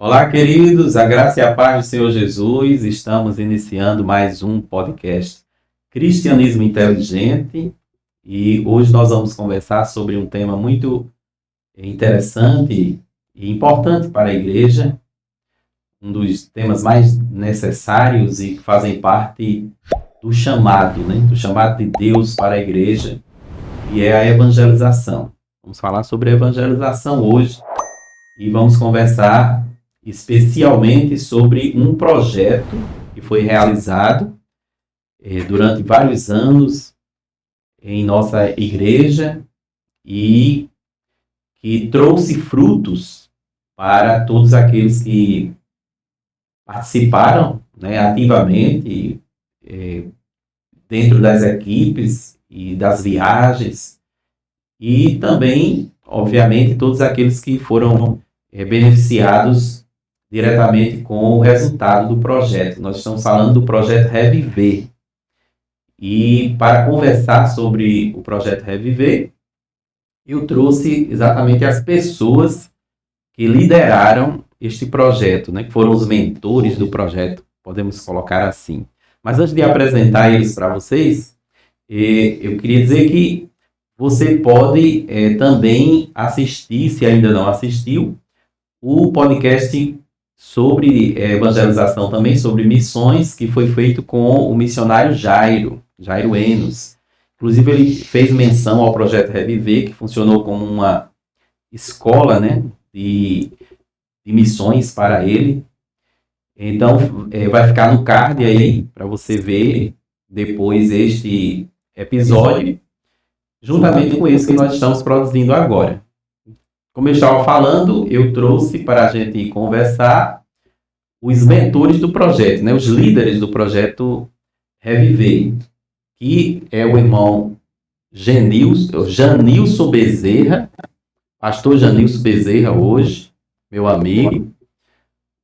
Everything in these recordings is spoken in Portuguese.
Olá, queridos, a graça e a paz do Senhor Jesus. Estamos iniciando mais um podcast Cristianismo Inteligente e hoje nós vamos conversar sobre um tema muito interessante e importante para a igreja, um dos temas mais necessários e que fazem parte do chamado, do chamado de Deus para a igreja, e é a evangelização. Vamos falar sobre a evangelização hoje e vamos conversar especialmente sobre um projeto que foi realizado durante vários anos em nossa igreja e que trouxe frutos para todos aqueles que participaram ativamente dentro das equipes e das viagens e também, obviamente, todos aqueles que foram beneficiados diretamente com o resultado do projeto. Nós estamos falando do projeto Reviver. E para conversar sobre o projeto Reviver, eu trouxe exatamente as pessoas que lideraram este projeto, que foram os mentores do projeto, podemos colocar assim. Mas antes de apresentar eles para vocês, eu queria dizer que você pode também assistir, se ainda não assistiu, o podcast sobre evangelização também, sobre missões, que foi feito com o missionário Jairo Enos. Inclusive, ele fez menção ao projeto Reviver, que funcionou como uma escola de missões para ele. Então, vai ficar no card aí, para você ver depois este episódio, juntamente com esse que nós estamos produzindo agora. Como eu estava falando, eu trouxe para a gente conversar os mentores do projeto, os líderes do projeto Reviver, que é o irmão Janilson Bezerra, pastor Janilson Bezerra hoje, meu amigo.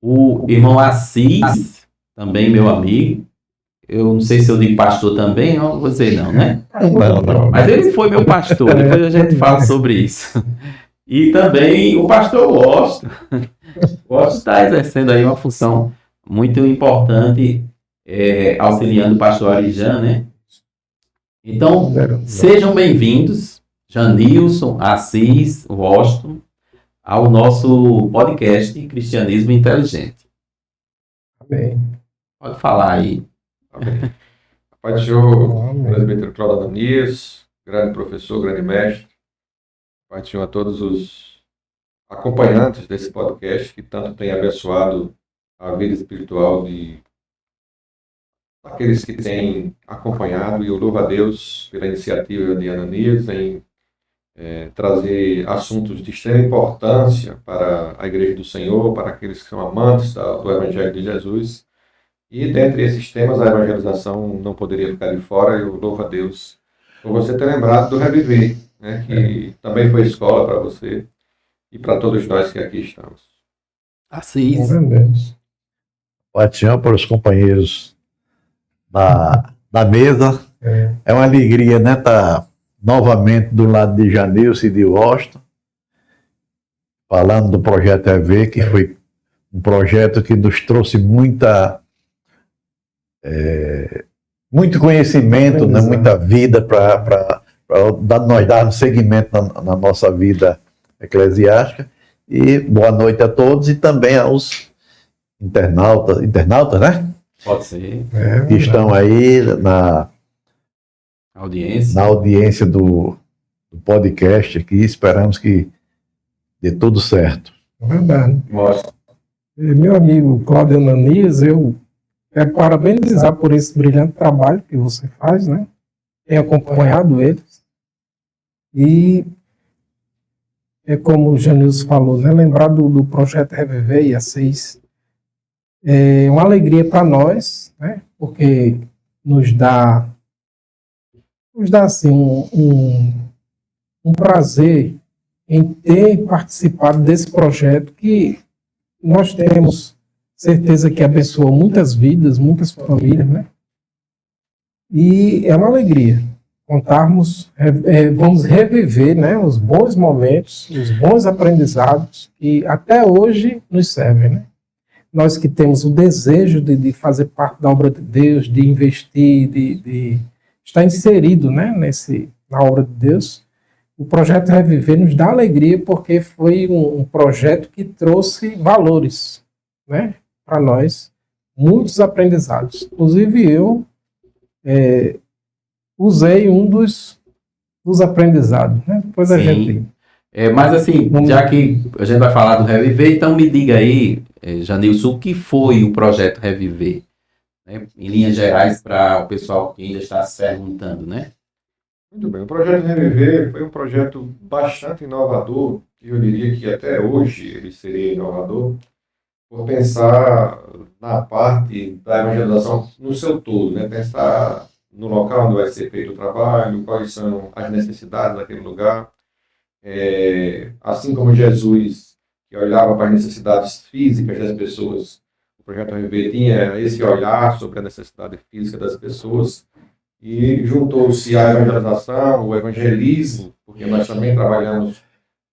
O irmão Assis, também meu amigo. Eu não sei se eu digo pastor também, não vou dizer não, né? Não. Mas ele foi meu pastor, depois a gente fala sobre isso. E também o pastor Washington. O Washington está exercendo aí uma função muito importante, auxiliando o pastor Arijan, Então, sejam bem-vindos, Janilson, Assis, Washington, ao nosso podcast Cristianismo Inteligente. Amém. Pode falar aí. Amém. Pai do Senhor, presbítero Cláudio Ananias, grande professor, grande mestre. Pai do Senhor, a todos os acompanhantes desse podcast que tanto tem abençoado a vida espiritual de aqueles que têm acompanhado, e eu louvo a Deus pela iniciativa de Ananias em trazer assuntos de extrema importância para a Igreja do Senhor, para aqueles que são amantes do Evangelho de Jesus. E dentre esses temas, a evangelização não poderia ficar de fora. Eu louvo a Deus por você ter lembrado do Reviver, que também foi escola para você e para todos nós que aqui estamos. Assis. Pai do Senhor, para os companheiros da mesa. É uma alegria, estar novamente do lado de Janilson e de Washington, falando do projeto Reviver, que foi um projeto que nos trouxe muito conhecimento, muita vida para nós darmos seguimento na nossa vida eclesiástica. E boa noite a todos e também aos internautas, Pode ser. Que estão aí na audiência do podcast aqui. Esperamos que dê tudo certo. Verdade. Meu amigo Cláudio Ananias, eu quero parabenizar por esse brilhante trabalho que você faz, Tenho acompanhado eles. E é como o Janilson falou, lembrar do projeto Reviver e Assis é uma alegria para nós, porque nos dá assim, um prazer em ter participado desse projeto que nós temos certeza que abençoou muitas vidas, muitas famílias, E é uma alegria contarmos, vamos reviver, os bons momentos, os bons aprendizados que até hoje nos servem, nós que temos o desejo de fazer parte da obra de Deus, de investir, de estar inserido, né, na obra de Deus, o projeto Reviver nos dá alegria porque foi um projeto que trouxe valores, né, para nós, muitos aprendizados. Inclusive eu usei um dos aprendizados, né? Depois a Sim. gente... Mas assim, já que a gente vai falar do Reviver, então me diga aí, Janilson, o que foi o projeto Reviver? Né? Em linhas gerais, para o pessoal que ainda está se perguntando, né? Muito bem, o projeto Reviver foi um projeto bastante inovador, que eu diria que até hoje ele seria inovador, por pensar na parte da evangelização no seu todo, né? Pensar no local onde vai ser feito o trabalho, quais são as necessidades daquele lugar. Assim como Jesus, que olhava para as necessidades físicas das pessoas, o projeto Reviver tinha esse olhar sobre a necessidade física das pessoas, e juntou-se a evangelização, o evangelismo, porque nós também trabalhamos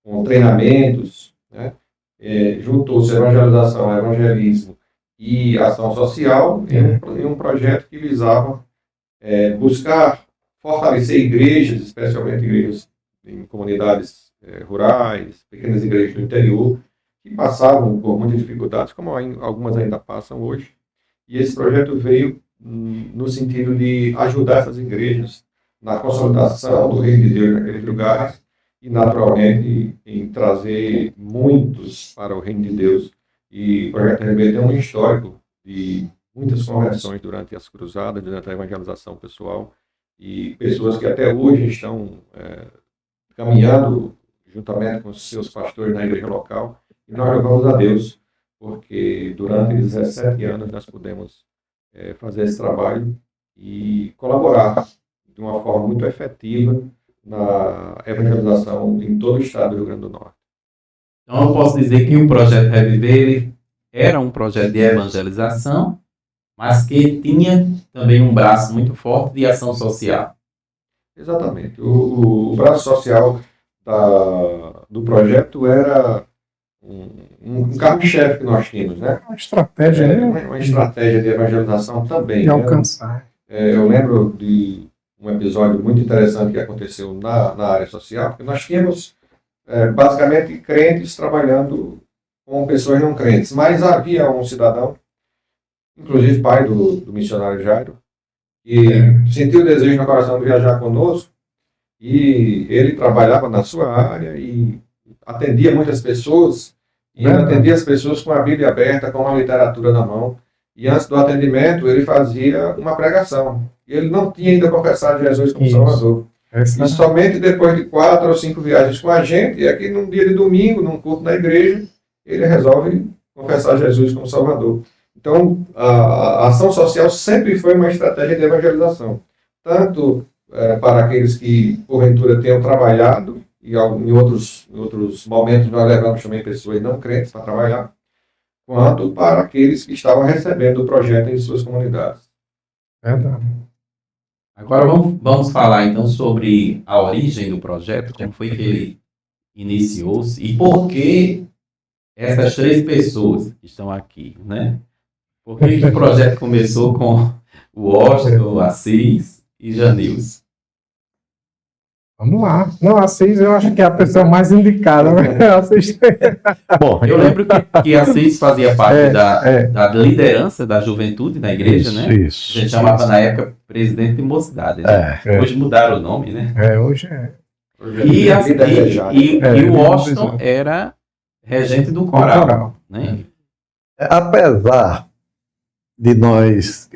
com treinamentos, né? Juntou-se a evangelização, o evangelismo e ação social em um projeto que visava buscar fortalecer igrejas, especialmente igrejas em comunidades rurais, pequenas igrejas do interior, que passavam por muitas dificuldades, como algumas ainda passam hoje. E esse projeto veio no sentido de ajudar essas igrejas na consolidação do reino de Deus naqueles lugares e, naturalmente, em trazer muitos para o reino de Deus. E o projeto Reviver tem um histórico de muitas conversões durante as cruzadas, durante a evangelização pessoal, e pessoas que até hoje estão caminhando juntamente com os seus pastores na igreja local. E nós louvamos a Deus, porque durante 17 anos nós pudemos fazer esse trabalho e colaborar de uma forma muito efetiva na evangelização em todo o estado do Rio Grande do Norte. Então eu posso dizer que o projeto Reviver ele era um projeto de evangelização, mas que tinha também um braço muito forte de ação social. Exatamente. O braço social do projeto era um carro-chefe que nós tínhamos, né? Uma estratégia, né? Uma estratégia de evangelização também. De alcançar. Eu lembro de um episódio muito interessante que aconteceu na área social, porque nós tínhamos basicamente crentes trabalhando com pessoas não crentes, mas havia um cidadão, inclusive pai do missionário Jairo, que sentiu o desejo no coração de viajar conosco, e ele trabalhava na sua área e atendia muitas pessoas, e ele atendia as pessoas com a Bíblia aberta, com uma literatura na mão, e antes do atendimento ele fazia uma pregação. Ele não tinha ainda confessado Jesus como Salvador. E somente depois de 4 ou 5 viagens com a gente, é que num dia de domingo, num culto na igreja, ele resolve confessar Jesus como Salvador. Então, a ação social sempre foi uma estratégia de evangelização, tanto para aqueles que, porventura, tenham trabalhado, e em outros momentos nós levamos também pessoas não crentes para trabalhar, quanto para aqueles que estavam recebendo o projeto em suas comunidades. Verdade. Agora vamos falar então sobre a origem do projeto, como foi que ele iniciou-se e por que essas 3 pessoas que estão aqui, né? Por que o projeto começou com o Washington, o Assis e Janilson? Vamos lá. Não, Assis eu acho que é a pessoa mais indicada. Né? Assis... Bom, Eu lembro que Assis fazia parte da liderança da juventude na igreja, né? Isso. A gente chamava na época presidente de mocidade, né? Hoje mudaram o nome, né? Hoje é. E o Washington era regente do coral, né? Apesar de nós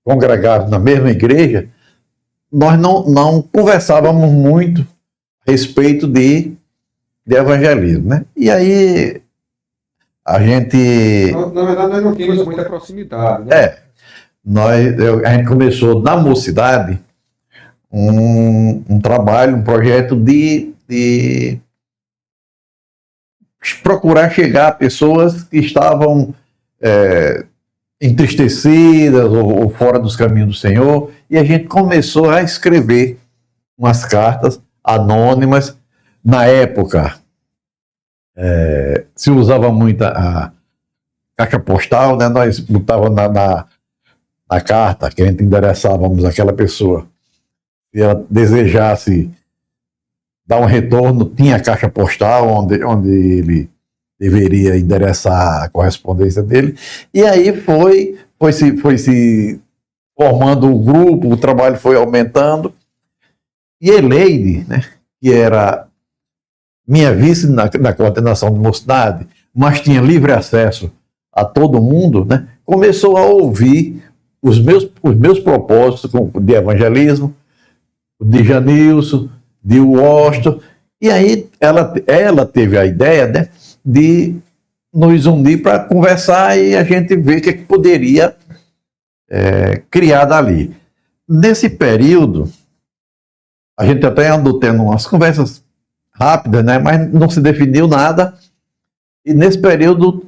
congregarmos na mesma igreja, nós não conversávamos muito a respeito de evangelismo, né? E aí a gente... Na verdade, nós não tínhamos muita proximidade, né? A gente começou na mocidade um trabalho, um projeto de procurar chegar a pessoas que estavam entristecidas ou fora dos caminhos do Senhor, e a gente começou a escrever umas cartas anônimas. Na época se usava muito a caixa postal, né? Nós botávamos na carta que a gente endereçávamos àquela pessoa. Se ela desejasse dar um retorno, tinha a caixa postal onde ele deveria endereçar a correspondência dele. E aí foi se formando o grupo, o trabalho foi aumentando. E Eleide, né, que era minha vice na coordenação de mocidade, mas tinha livre acesso a todo mundo, né, começou a ouvir os meus propósitos de evangelismo, de Janilson, de Washington, e aí ela teve a ideia, né, de nos unir para conversar e a gente ver o que poderia criar dali. Nesse período, a gente até andou tendo umas conversas rápidas, né, mas não se definiu nada, e nesse período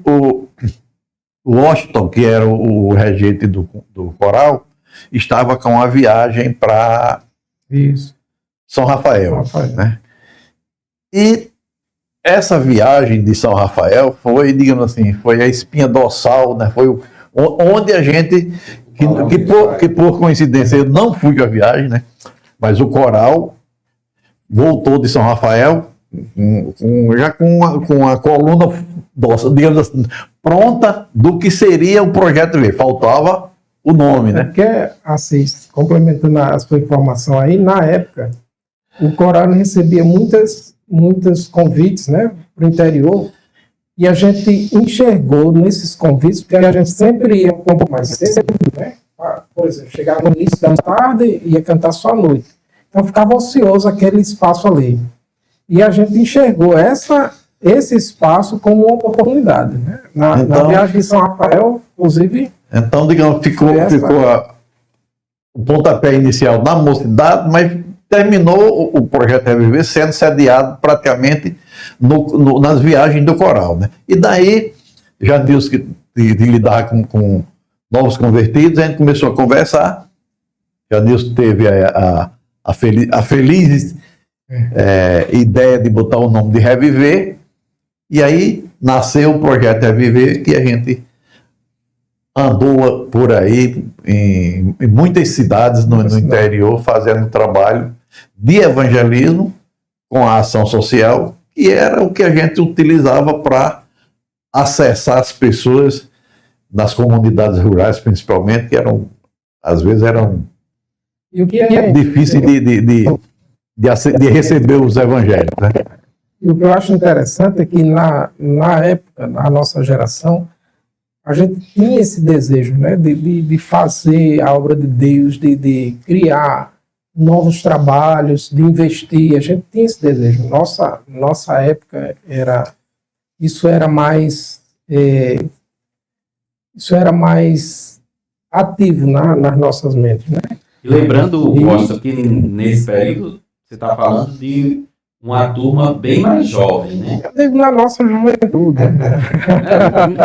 o Washington, que era o regente do coral, estava com uma viagem para São Rafael. Né? E essa viagem de São Rafael foi, digamos assim, foi a espinha dorsal, né? Foi onde a gente, que por coincidência eu não fui à viagem, né? Mas o coral voltou de São Rafael já com a coluna dorsal, digamos assim, pronta do que seria o projeto V. Faltava o nome, né? Porque, assim, complementando a sua informação aí, na época, o coral recebia muitos convites, né, para o interior, e a gente enxergou nesses convites, porque a gente sempre ia um pouco mais cedo, né? Por exemplo, chegava no início da tarde e ia cantar só à noite. Então ficava ocioso aquele espaço ali. E a gente enxergou esse espaço como uma oportunidade, né? Na viagem de São Rafael, inclusive. Então, digamos, ficou o pontapé inicial na mocidade, mas terminou o projeto Reviver sendo sediado praticamente nas viagens do coral, né? E daí, já Deus que de lidar com novos convertidos, a gente começou a conversar. Já Deus teve a feliz ideia de botar o nome de Reviver, e aí nasceu o projeto Reviver, que a gente andou por aí em muitas cidades no interior fazendo trabalho de evangelismo com a ação social, que era o que a gente utilizava para acessar as pessoas nas comunidades rurais, principalmente, que às vezes eram difíceis de receber os evangelhos, né? E o que eu acho interessante é que na época, na nossa geração, a gente tinha esse desejo, né, de fazer a obra de Deus, de criar novos trabalhos, de investir. A gente tinha esse desejo. Nossa época isso era mais ativo nas nossas mentes, né? E lembrando, Costa, que nesse período você está falando de uma turma bem mais jovem, né? Eu digo na nossa juventude.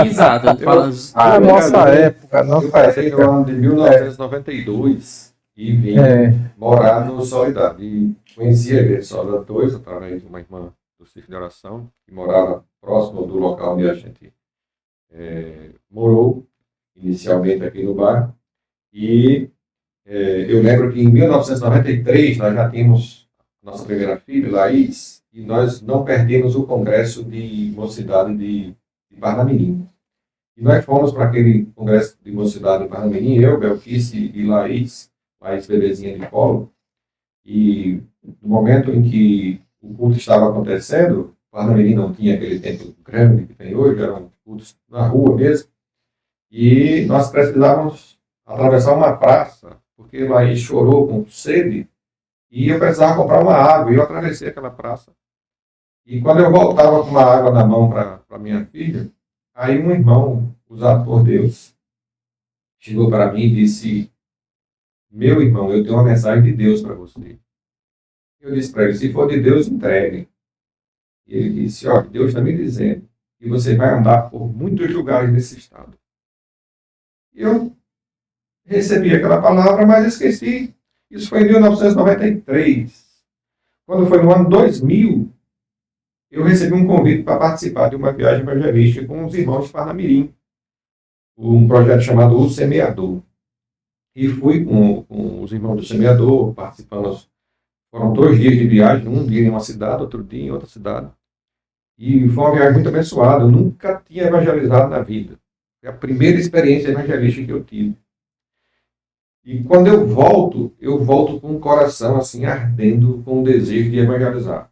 Exato. A nossa época. Eu passei no ano de 1992 e vim morar no Solidade. E conheci a Igreja Solidade 2 através de uma irmã do Círculo de Oração, que morava próximo do local onde a gente morou, inicialmente aqui no bairro. E eu lembro que em 1993 nós já tínhamos nossa primeira filha, Laís, e nós não perdemos o congresso de mocidade de Parnamirim. E nós fomos para aquele congresso de mocidade de Parnamirim, eu, Belquice e Laís bebezinha de colo, e no momento em que o culto estava acontecendo, Parnamirim não tinha aquele templo grande que tem hoje, eram cultos na rua mesmo, e nós precisávamos atravessar uma praça, porque Laís chorou com sede, e eu precisava comprar uma água, e eu atravessei aquela praça. E quando eu voltava com uma água na mão para minha filha, aí um irmão, usado por Deus, chegou para mim e disse: meu irmão, eu tenho uma mensagem de Deus para você. Eu disse para ele: se for de Deus, entregue. E ele disse: olha, Deus está me dizendo que você vai andar por muitos lugares nesse estado. Eu recebi aquela palavra, mas esqueci. Isso foi em 1993. Quando foi no ano 2000, eu recebi um convite para participar de uma viagem evangelística com os irmãos de Parnamirim. um projeto chamado O Semeador. E fui com os irmãos do Semeador, participamos. Foram 2 dias de viagem, um dia em uma cidade, outro dia em outra cidade. E foi uma viagem muito abençoada. Eu nunca tinha evangelizado na vida. Foi a primeira experiência evangelística que eu tive. E quando eu volto com o coração assim ardendo com o desejo de evangelizar.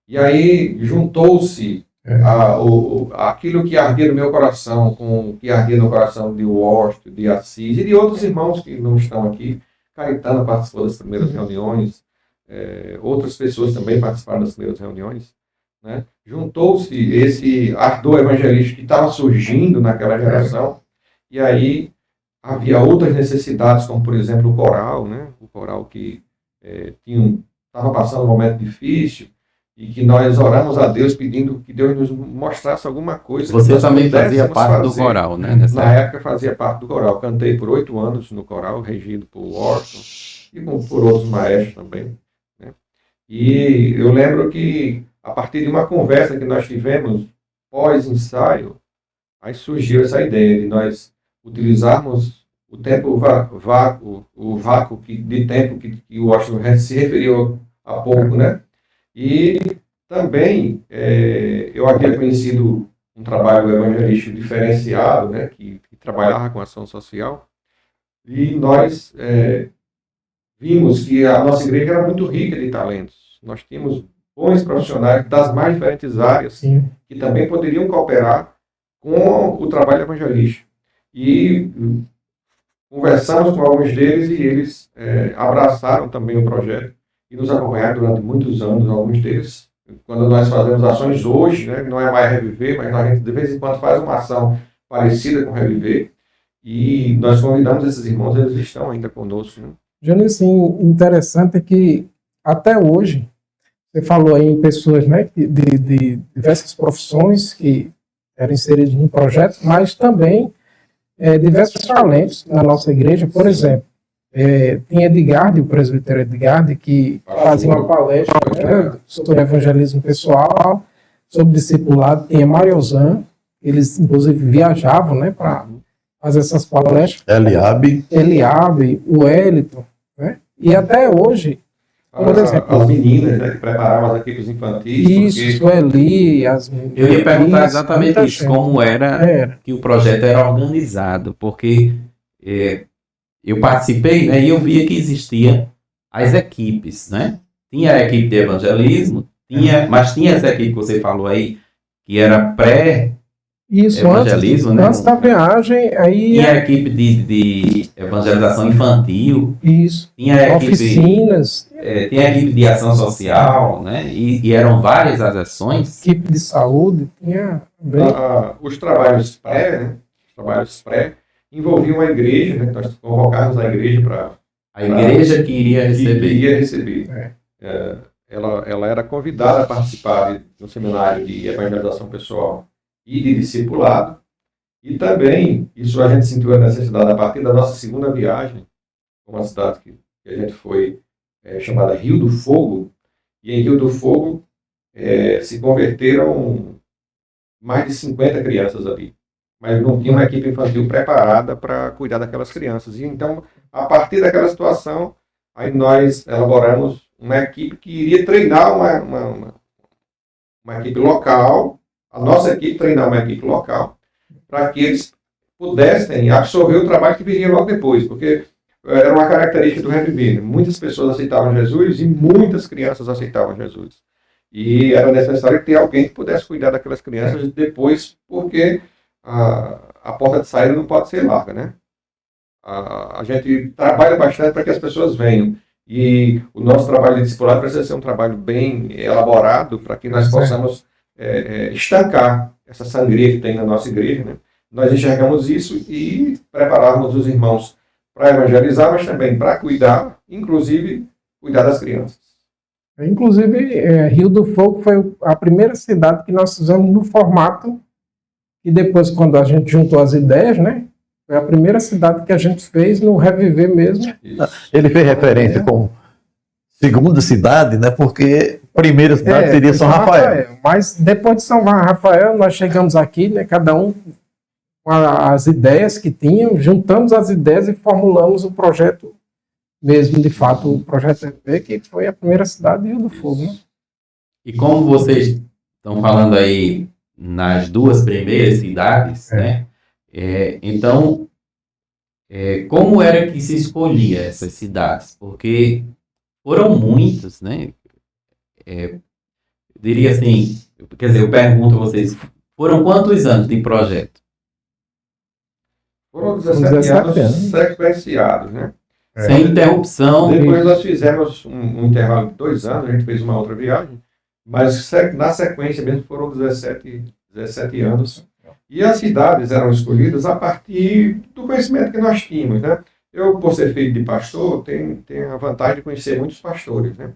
E aí juntou-se aquilo que ardia no meu coração com o que ardia no coração de Washington, de Assis e de outros irmãos que não estão aqui. Caetano participou das primeiras reuniões, outras pessoas também participaram das primeiras reuniões. Né? Juntou-se esse ardor evangelístico que estava surgindo naquela geração, e aí havia outras necessidades, como por exemplo o coral, né? O coral que estava passando um momento difícil, e que nós oramos a Deus pedindo que Deus nos mostrasse alguma coisa. Você também fazia parte do coral, né? Na época fazia parte do coral. Cantei por 8 anos no coral, regido por Washington e por outros maestros também. Né? E eu lembro que, a partir de uma conversa que nós tivemos pós-ensaio, aí surgiu essa ideia de nós utilizarmos o tempo o vácuo de tempo que o Washington se referiu há pouco, né? E também eu havia conhecido um trabalho evangelístico diferenciado, né, que trabalhava com ação social, e nós vimos que a nossa igreja era muito rica de talentos. Nós tínhamos bons profissionais das mais diferentes áreas, sim, que também poderiam cooperar com o trabalho evangelístico. E conversamos com alguns deles e eles abraçaram também o projeto e nos acompanharam durante muitos anos, alguns deles. Quando nós fazemos ações hoje, né, não é mais Reviver, mas a gente de vez em quando faz uma ação parecida com Reviver, e nós convidamos esses irmãos, eles estão ainda conosco. Né? Jânio, assim, interessante é que até hoje, você falou aí em pessoas, né, de diversas profissões que eram inseridas no projeto, mas também diversos talentos na nossa igreja. Por exemplo, tem Edgardo, o presbítero Edgardo, que fazia uma palestra, né, sobre evangelismo pessoal, sobre discipulado. Tem a Mariozan, eles inclusive viajavam, né, para fazer essas palestras. Eliabe, o Wellington, né? E até hoje, por exemplo, as meninas, né, que preparavam as equipes infantis. Isso, porque... Eli, as meninas. Eu ia perguntar exatamente isso, como era que o projeto era organizado, porque eu participei, né, e eu via que existiam as equipes, né? Tinha a equipe de evangelismo, mas tinha essa equipe que você falou aí, que era pré-evangelismo, né? Antes da viagem, aí... Tinha a equipe de evangelização infantil. Isso. Tinha a equipe, oficinas. Tinha a equipe de ação social, né? E eram várias as ações. Equipe de saúde, tinha... Os trabalhos pré envolviam a igreja, né? Nós convocávamos a igreja para... A igreja que iria receber. Ela era convidada a participar no seminário de evangelização pessoal e de discipulado. E também, isso a gente sentiu a necessidade a partir da nossa segunda viagem, uma cidade que a gente foi, chamada Rio do Fogo. E em Rio do Fogo se converteram mais de 50 crianças ali. Mas não tinha uma equipe infantil preparada para cuidar daquelas crianças. E então, a partir daquela situação, aí nós elaboramos uma equipe que iria treinar uma equipe local, a nossa equipe treinar uma equipe local, para que eles pudessem absorver o trabalho que viria logo depois, porque era uma característica do Reviver. Muitas pessoas aceitavam Jesus e muitas crianças aceitavam Jesus. E era necessário ter alguém que pudesse cuidar daquelas crianças depois, porque a porta de saída não pode ser larga, né? A gente trabalha bastante para que as pessoas venham. E o nosso trabalho de discipulado precisa ser um trabalho bem elaborado para que nós possamos estancar essa sangria que tem na nossa igreja, né? Nós enxergamos isso e prepararmos os irmãos para evangelizar, mas também para cuidar, inclusive cuidar das crianças. Inclusive, Rio do Fogo foi a primeira cidade que nós fizemos no formato, e depois, quando a gente juntou as ideias, né? Foi a primeira cidade que a gente fez no Reviver mesmo. Isso. Ele fez referência com segunda cidade, né? Porque primeira cidade seria São Rafael. Mas depois de São Rafael, nós chegamos aqui, né? Cada um com as ideias que tinham, juntamos as ideias e formulamos o projeto mesmo, de fato, o projeto EP, que foi a primeira cidade de Rio do Fogo, né? E como vocês estão falando aí nas duas primeiras cidades, né? Então, como era que se escolhia essas cidades? Porque foram muitos, né? Eu diria assim, quer dizer, eu pergunto a vocês, foram quantos anos de projeto? Foram 17 anos sequenciados, né? Sem interrupção. Depois nós fizemos um intervalo de 2 anos, a gente fez uma outra viagem, mas na sequência mesmo foram 17 anos. E as cidades eram escolhidas a partir do conhecimento que nós tínhamos, né? Eu, por ser filho de pastor, tenho a vantagem de conhecer muitos pastores, né?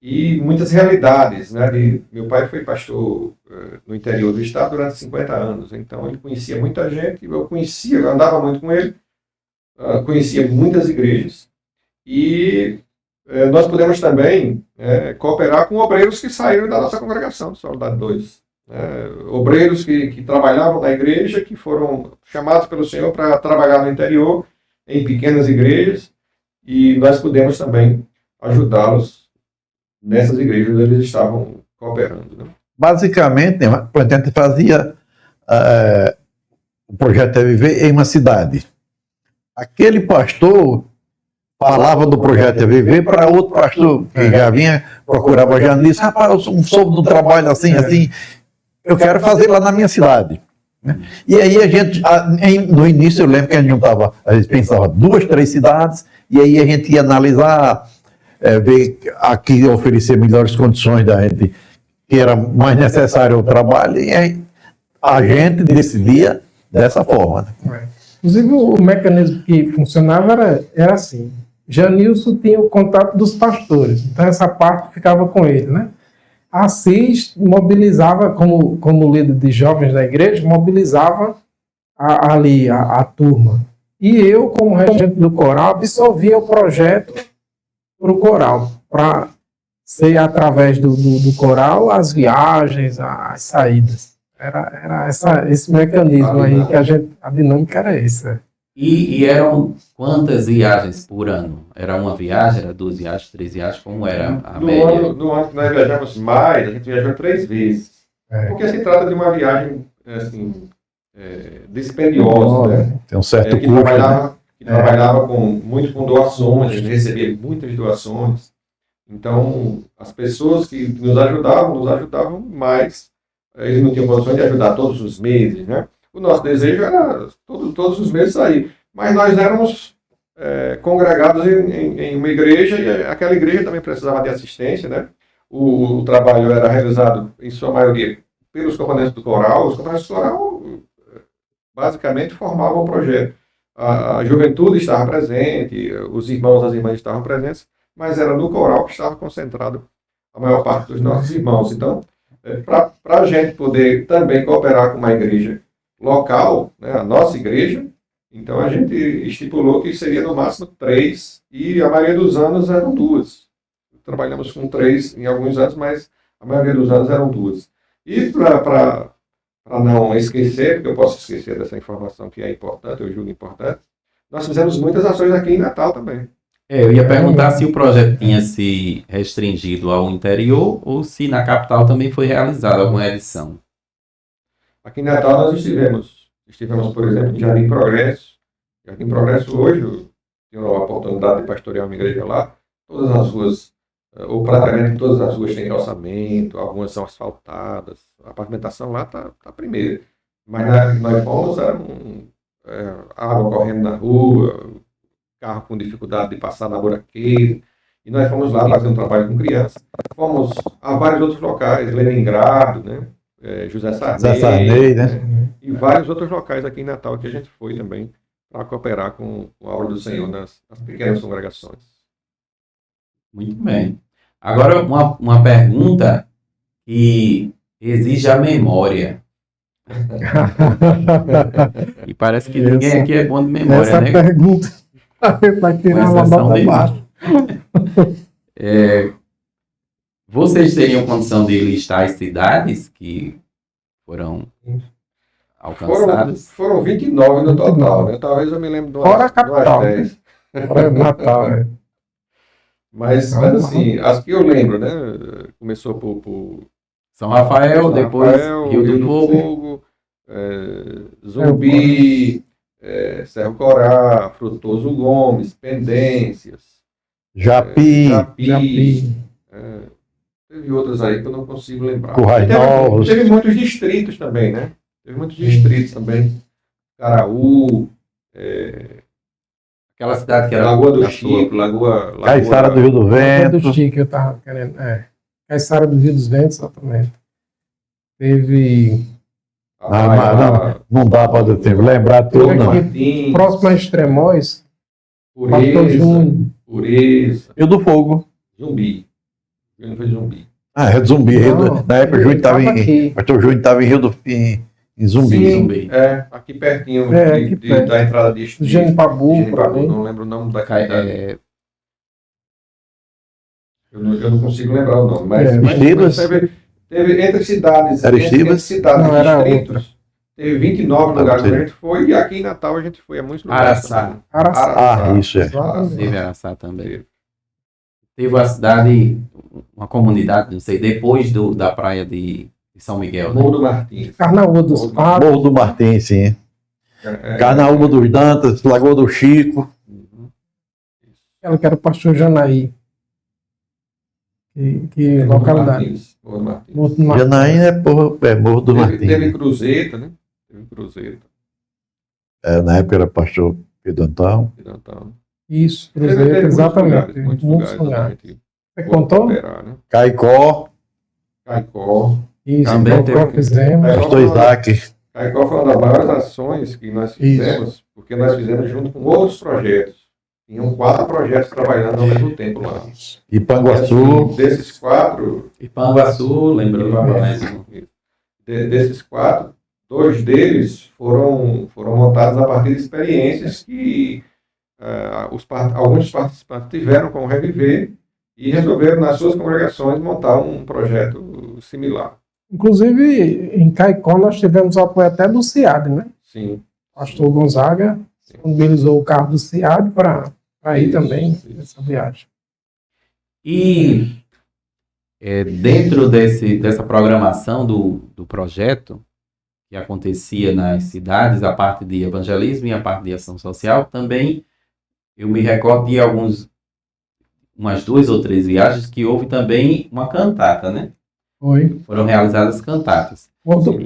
E muitas realidades, né? Meu pai foi pastor no interior do estado durante 50 anos, então ele conhecia muita gente, eu andava muito com ele, conhecia muitas igrejas, e nós pudemos também cooperar com obreiros que saíram da nossa congregação, do Soledade 2. Obreiros que trabalhavam na igreja, que foram chamados pelo Senhor para trabalhar no interior, em pequenas igrejas, e nós pudemos também ajudá-los nessas igrejas onde eles estavam cooperando, né? Basicamente, a gente fazia o projeto Viver em uma cidade. Aquele pastor falava do projeto Viver para outro pastor que já vinha, procurava já disse, rapaz, eu soube do trabalho assim, eu quero fazer lá na minha cidade. E aí a gente, no início eu lembro que a gente pensava 2, 3 cidades, e aí a gente ia analisar, ver aqui oferecer melhores condições da gente, que era mais necessário o trabalho, e aí a gente decidia dessa forma. Inclusive o mecanismo que funcionava era assim, Janilson tinha o contato dos pastores, então essa parte ficava com ele, né? Assis mobilizava, como líder de jovens da igreja, mobilizava a turma. E eu, como regente do coral, absorvia o projeto para o coral, para ser através do coral as viagens, as saídas. Era esse mecanismo aí que a dinâmica era essa. E eram quantas viagens por ano? Era uma viagem, era 2 viagens, 3 viagens? Como era a média? No ano que nós viajamos mais, a gente viajou 3 vezes. Porque se trata de uma viagem assim, dispendiosa, né? Tem um certo que custo, trabalhava muito com doações, a gente recebia muitas doações. Então, as pessoas que nos ajudavam, mas eles não tinham condições de ajudar todos os meses, né? O nosso desejo era todos os meses sair. Mas nós éramos congregados em uma igreja, e aquela igreja também precisava de assistência, né? O trabalho era realizado, em sua maioria, pelos componentes do coral. Os componentes do coral, basicamente, formavam o projeto. A juventude estava presente, os irmãos e as irmãs estavam presentes, mas era no coral que estava concentrado a maior parte dos nossos irmãos. Então, para a gente poder também cooperar com uma igreja local, né, a nossa igreja, então a gente estipulou que seria no máximo 3, e a maioria dos anos eram 2. Trabalhamos com 3 em alguns anos, mas a maioria dos anos eram 2. E para não esquecer, porque eu posso esquecer dessa informação que é importante, eu julgo importante, nós fizemos muitas ações aqui em Natal também. Eu ia perguntar se o projeto tinha se restringido ao interior ou se na capital também foi realizada alguma edição. Aqui em Natal nós estivemos, por exemplo, em Jardim Progresso. Jardim Progresso hoje, eu tenho a oportunidade de pastorear uma igreja lá. Todas as ruas, ou praticamente todas as ruas têm calçamento, algumas são asfaltadas. A pavimentação lá está primeiro. Mas nós fomos, era água correndo na rua, carro com dificuldade de passar na buraqueira. E nós fomos lá fazer um trabalho com crianças. Fomos a vários outros locais, Leningrado, né? José Sarney, né? E vários outros locais aqui em Natal que a gente foi também para cooperar com a obra do Senhor nas pequenas congregações. Muito bem. Agora, uma pergunta que exige a memória. E parece que ninguém aqui é bom de memória, essa né? Essa pergunta vai tirar uma nota baixa. Vocês teriam condição de listar as cidades que foram alcançadas. Foram 29 no total, né? Talvez eu me lembre de Fora a umas capital, 10. Fora Natal, é. Mas assim, as que eu lembro, né? Começou por São Rafael, São depois Rafael, Rio do Fogo, Zumbi, Cerro Corá, Frutuoso Gomes, Pendências, Japi, Japi. Teve outras aí que eu não consigo lembrar. Currais E teve, Novos. teve muitos distritos também, né? Teve muitos distritos também. Caraú, aquela cidade que era Lagoa do da Chico, Lagoa Caiçara do Rio do Lagoa do Vento. Chico, eu tava querendo. Caiçara do Rio dos Ventos, exatamente. Teve. Não dá para lembrar tudo, Teve não. aqui, próximo a Extremóis, Pastor Pureza, Júnior. Pureza, Rio do Fogo. Zumbi. Júnior foi Zumbi. Ah, é de Zumbi. Não, Na época, o Júnior estava tava aqui. Pastor Júnior estava em Zumbi. Sim, Zumbi. aqui pertinho Aqui perto. da entrada de Genipabu, por Genipabu, ali. não lembro o nome da cidade. É, Eu não consigo lembrar o nome, mas Estibas? teve entre cidades, Era entre Estibas? cidades Não, e era distritos, teve 29 Não, lugares que sei. a gente foi, e aqui em Natal a gente foi a muitos lugares. Araçá. também. Araçá. Ah, isso é. Exatamente. teve Araçá também. Teve. Teve uma cidade, uma comunidade, não sei, depois da praia de São Miguel, né? Morro do Martins. Carnaúba dos Morro do Patos. Morro do Martim, sim. É, Carnaúba dos Dantas, Lagoa do Chico. Uhum. Ela que era o pastor Janaí. Que Morro do localidade? Martins, Morro do Martins. Morro do Martins. Janaína é Morro do Martim. Teve Cruzeta, né? Teve Cruzeta. Na época era pastor Pedro Antão. Então, Isso, teve Cruzeiro, exatamente. muitos Muitos lugares onde a lugares. gente Você foi contou? operar, né? Caicó, Caicó. Isso, Também nós teve. fizemos. pastor Isaac. Caicó foi uma das maiores ações que nós fizemos, porque nós fizemos junto com outros projetos. Tinham 4 projetos trabalhando ao mesmo tempo lá. E, Ipanguaçu. assim, desses 4, Ipanguaçu, lembrou? desses 4, 2 deles foram montados a partir de experiências que alguns participantes tiveram com o Reviver e resolveram nas suas congregações montar um projeto similar. Inclusive, em Caicó, nós tivemos o apoio até do CIAD, né? Sim. O pastor Gonzaga disponibilizou o carro do CIAD para ir também nessa viagem. E dentro dessa programação do projeto, que acontecia nas cidades, a parte de evangelismo e a parte de ação social, também eu me recordo de umas 2 ou 3 viagens que houve também uma cantata, né? Foi. Foram realizadas cantatas.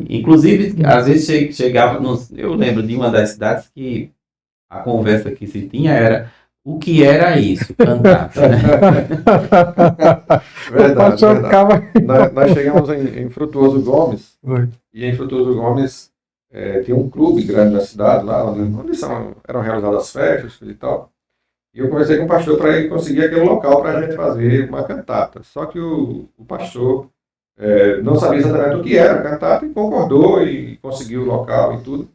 Inclusive, às vezes chegava, eu lembro de uma das cidades que a conversa que se tinha era o que era isso, cantata, né? Verdade, verdade. Ficava... Nós chegamos em Frutuoso Gomes, Foi. e em Frutuoso Gomes tinha um clube grande na cidade, lá onde eram realizadas as festas e tal. E eu conversei com o pastor para ele conseguir aquele local para a gente fazer uma cantata. Só que o pastor não sabia exatamente o que era a cantata e concordou e conseguiu o local e tudo.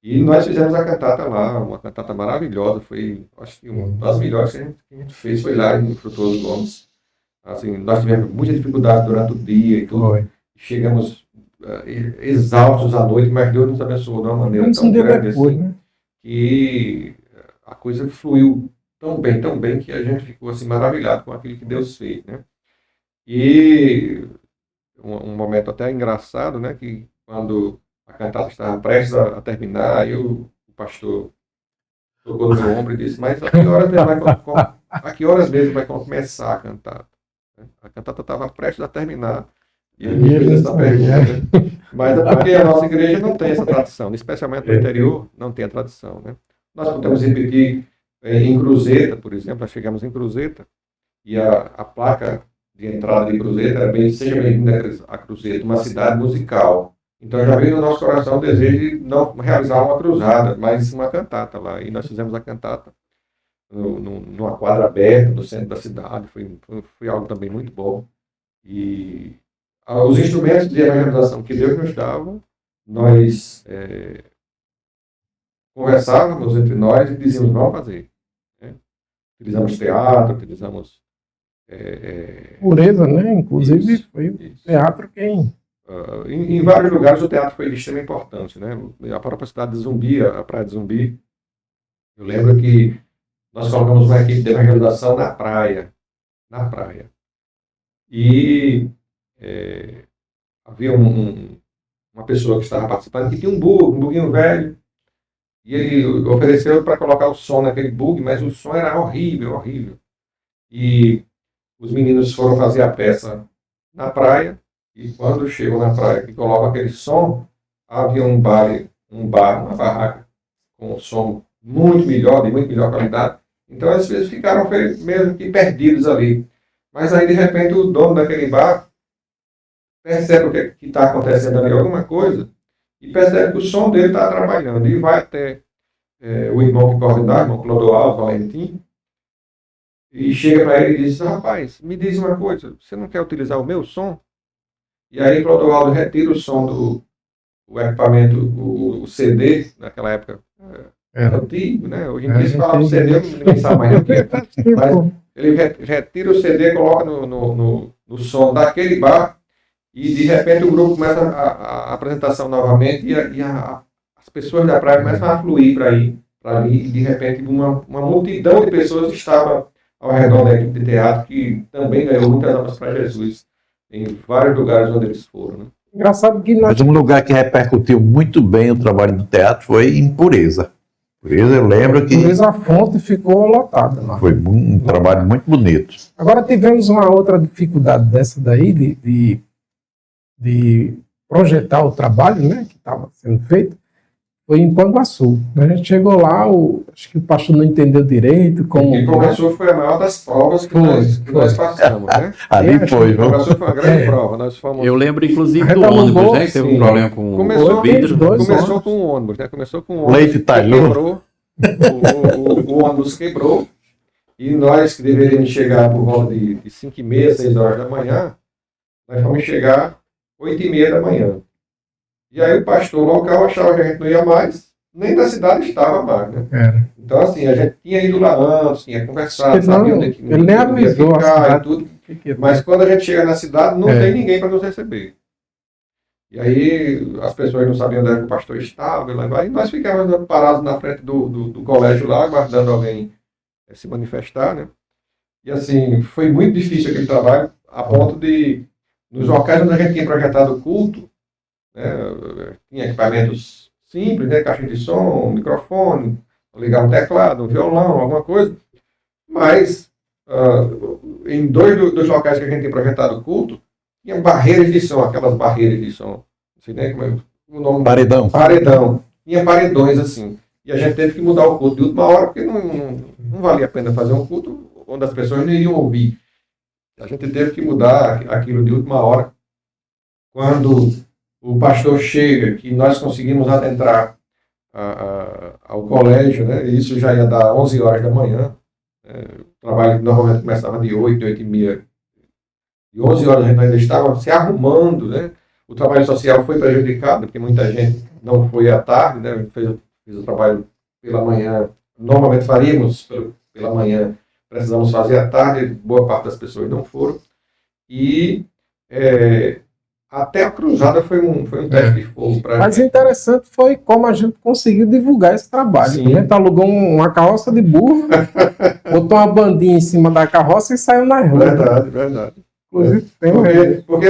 E nós fizemos a cantata lá, uma cantata maravilhosa, foi, acho que uma das melhores que a gente fez foi lá em Frutuoso Gomes. Assim, nós tivemos muita dificuldade durante o dia e tudo. Foi. Chegamos exaustos à noite, mas Deus nos abençoou de uma maneira tão grande depois, assim, né? que a coisa fluiu tão bem, que a gente ficou assim maravilhado com aquilo que Deus fez, né? E um momento até engraçado, né? Que quando a cantata estava prestes a terminar, aí o pastor tocou no meu ombro e disse: mas a que horas mesmo vai começar a cantata? A cantata estava prestes a terminar. E ele me fez essa pergunta. Mas é porque a nossa igreja não tem essa tradição, especialmente no interior, não tem a tradição, né? Nós podemos repetir em Cruzeta, por exemplo, nós chegamos em Cruzeta e a placa de entrada de Cruzeta era seja bem-vinda a Cruzeta, uma cidade musical. Então já veio no nosso coração o desejo de não realizar uma cruzada, mas uma cantata lá. E nós fizemos a cantata numa quadra aberta, no centro da cidade. Foi algo também muito bom. E os instrumentos de evangelização que Deus nos dava, nós conversávamos entre nós e dizíamos: vamos fazer. Né? Utilizamos teatro, utilizamos... Pureza, né? Inclusive Isso, foi o isso. teatro quem Em vários lugares o teatro foi de extrema importância, né? A própria cidade de Zumbi, a praia de Zumbi, eu lembro que nós colocamos uma equipe de evangelização na praia. E havia uma pessoa que estava participando que tinha um buguinho velho, e ele ofereceu para colocar o som naquele bug, mas o som era horrível, horrível. E os meninos foram fazer a peça na praia, e quando chegam na praia e colocam aquele som, havia um bar, uma barraca, com um som muito melhor, de muito melhor qualidade. Então eles ficaram mesmo que perdidos ali. Mas aí, de repente, o dono daquele bar percebe o que está acontecendo ali, alguma coisa, e percebe que o som dele está atrapalhando. E vai até o irmão que coordenava, o irmão Clodoaldo Valentim, e chega para ele e diz: rapaz, me diz uma coisa, você não quer utilizar o meu som? E aí Clodoaldo retira o som do equipamento, o CD, naquela época era antigo, né? Hoje em dia se fala do CD, ninguém sabe mais o que é. Mas ele retira o CD, coloca no som daquele bar, e de repente o grupo começa a apresentação novamente, e as pessoas da praia começam a fluir para ali, e de repente uma multidão de pessoas estava ao redor da equipe de teatro, que também ganhou muitas almas para Jesus em vários lugares onde eles foram, né? Engraçado que nós... Mas um lugar que repercutiu muito bem o trabalho do teatro foi em Pureza. Pureza, eu lembro que a fonte ficou lotada. Né? foi um trabalho muito bonito. Agora tivemos uma outra dificuldade dessa daí, de projetar o trabalho, né, que estava sendo feito, foi em Panguaçu. A gente chegou lá, acho que o pastor não entendeu direito como... E Panguaçu foi a maior das provas que nós passamos, né? Ali foi, viu? Panguaçu foi uma grande prova. Nós fomos... Eu lembro, inclusive, A do gente ônibus, alugou, né? Que teve sim. um problema com Começou o vidro. com um ônibus, né? Começou com um ônibus Leite que talhou. quebrou. O ônibus quebrou. E nós, que deveríamos chegar por volta de 5h30, 6 horas da manhã, nós fomos chegar 8h30 da manhã. E aí o pastor local achava que a gente não ia mais, nem na cidade estava mais, né? Então, assim, a gente tinha ido lá antes, tinha conversado, sabia onde que ele nem avisou a ficar cidade. e tudo. Mas quando a gente chega na cidade, não tem ninguém para nos receber. E aí as pessoas não sabiam onde era que o pastor estava, e nós ficávamos parados na frente do colégio lá, aguardando alguém se manifestar, né? E assim, foi muito difícil aquele trabalho, a ponto de, nos locais onde a gente tinha projetado o culto, né, tinha equipamentos simples, né, caixa de som, um microfone, ligar um teclado, um violão, alguma coisa, mas em dois dos locais que a gente tinha projetado o culto, tinha barreiras de som, aquelas barreiras de som, não sei nem como é o nome. Paredão. Tinha paredões assim. E a gente teve que mudar o culto de última hora, porque não valia a pena fazer um culto onde as pessoas não iriam ouvir. A gente teve que mudar aquilo de última hora. Quando o pastor chega, que nós conseguimos adentrar ao colégio, né? E isso já ia dar 11 horas da manhã. O trabalho normalmente começava de 8, 8h30. De 11 horas a gente ainda estava se arrumando, né? O trabalho social foi prejudicado, porque muita gente não foi à tarde, né? Fez o trabalho pela manhã. Normalmente faríamos pela manhã, precisamos fazer à tarde, boa parte das pessoas não foram. E até a cruzada foi um teste de fogo para a gente. Mas interessante foi como a gente conseguiu divulgar esse trabalho. Sim. A gente alugou uma carroça de burro, botou uma bandinha em cima da carroça e saiu na rua. Verdade. Inclusive, Porque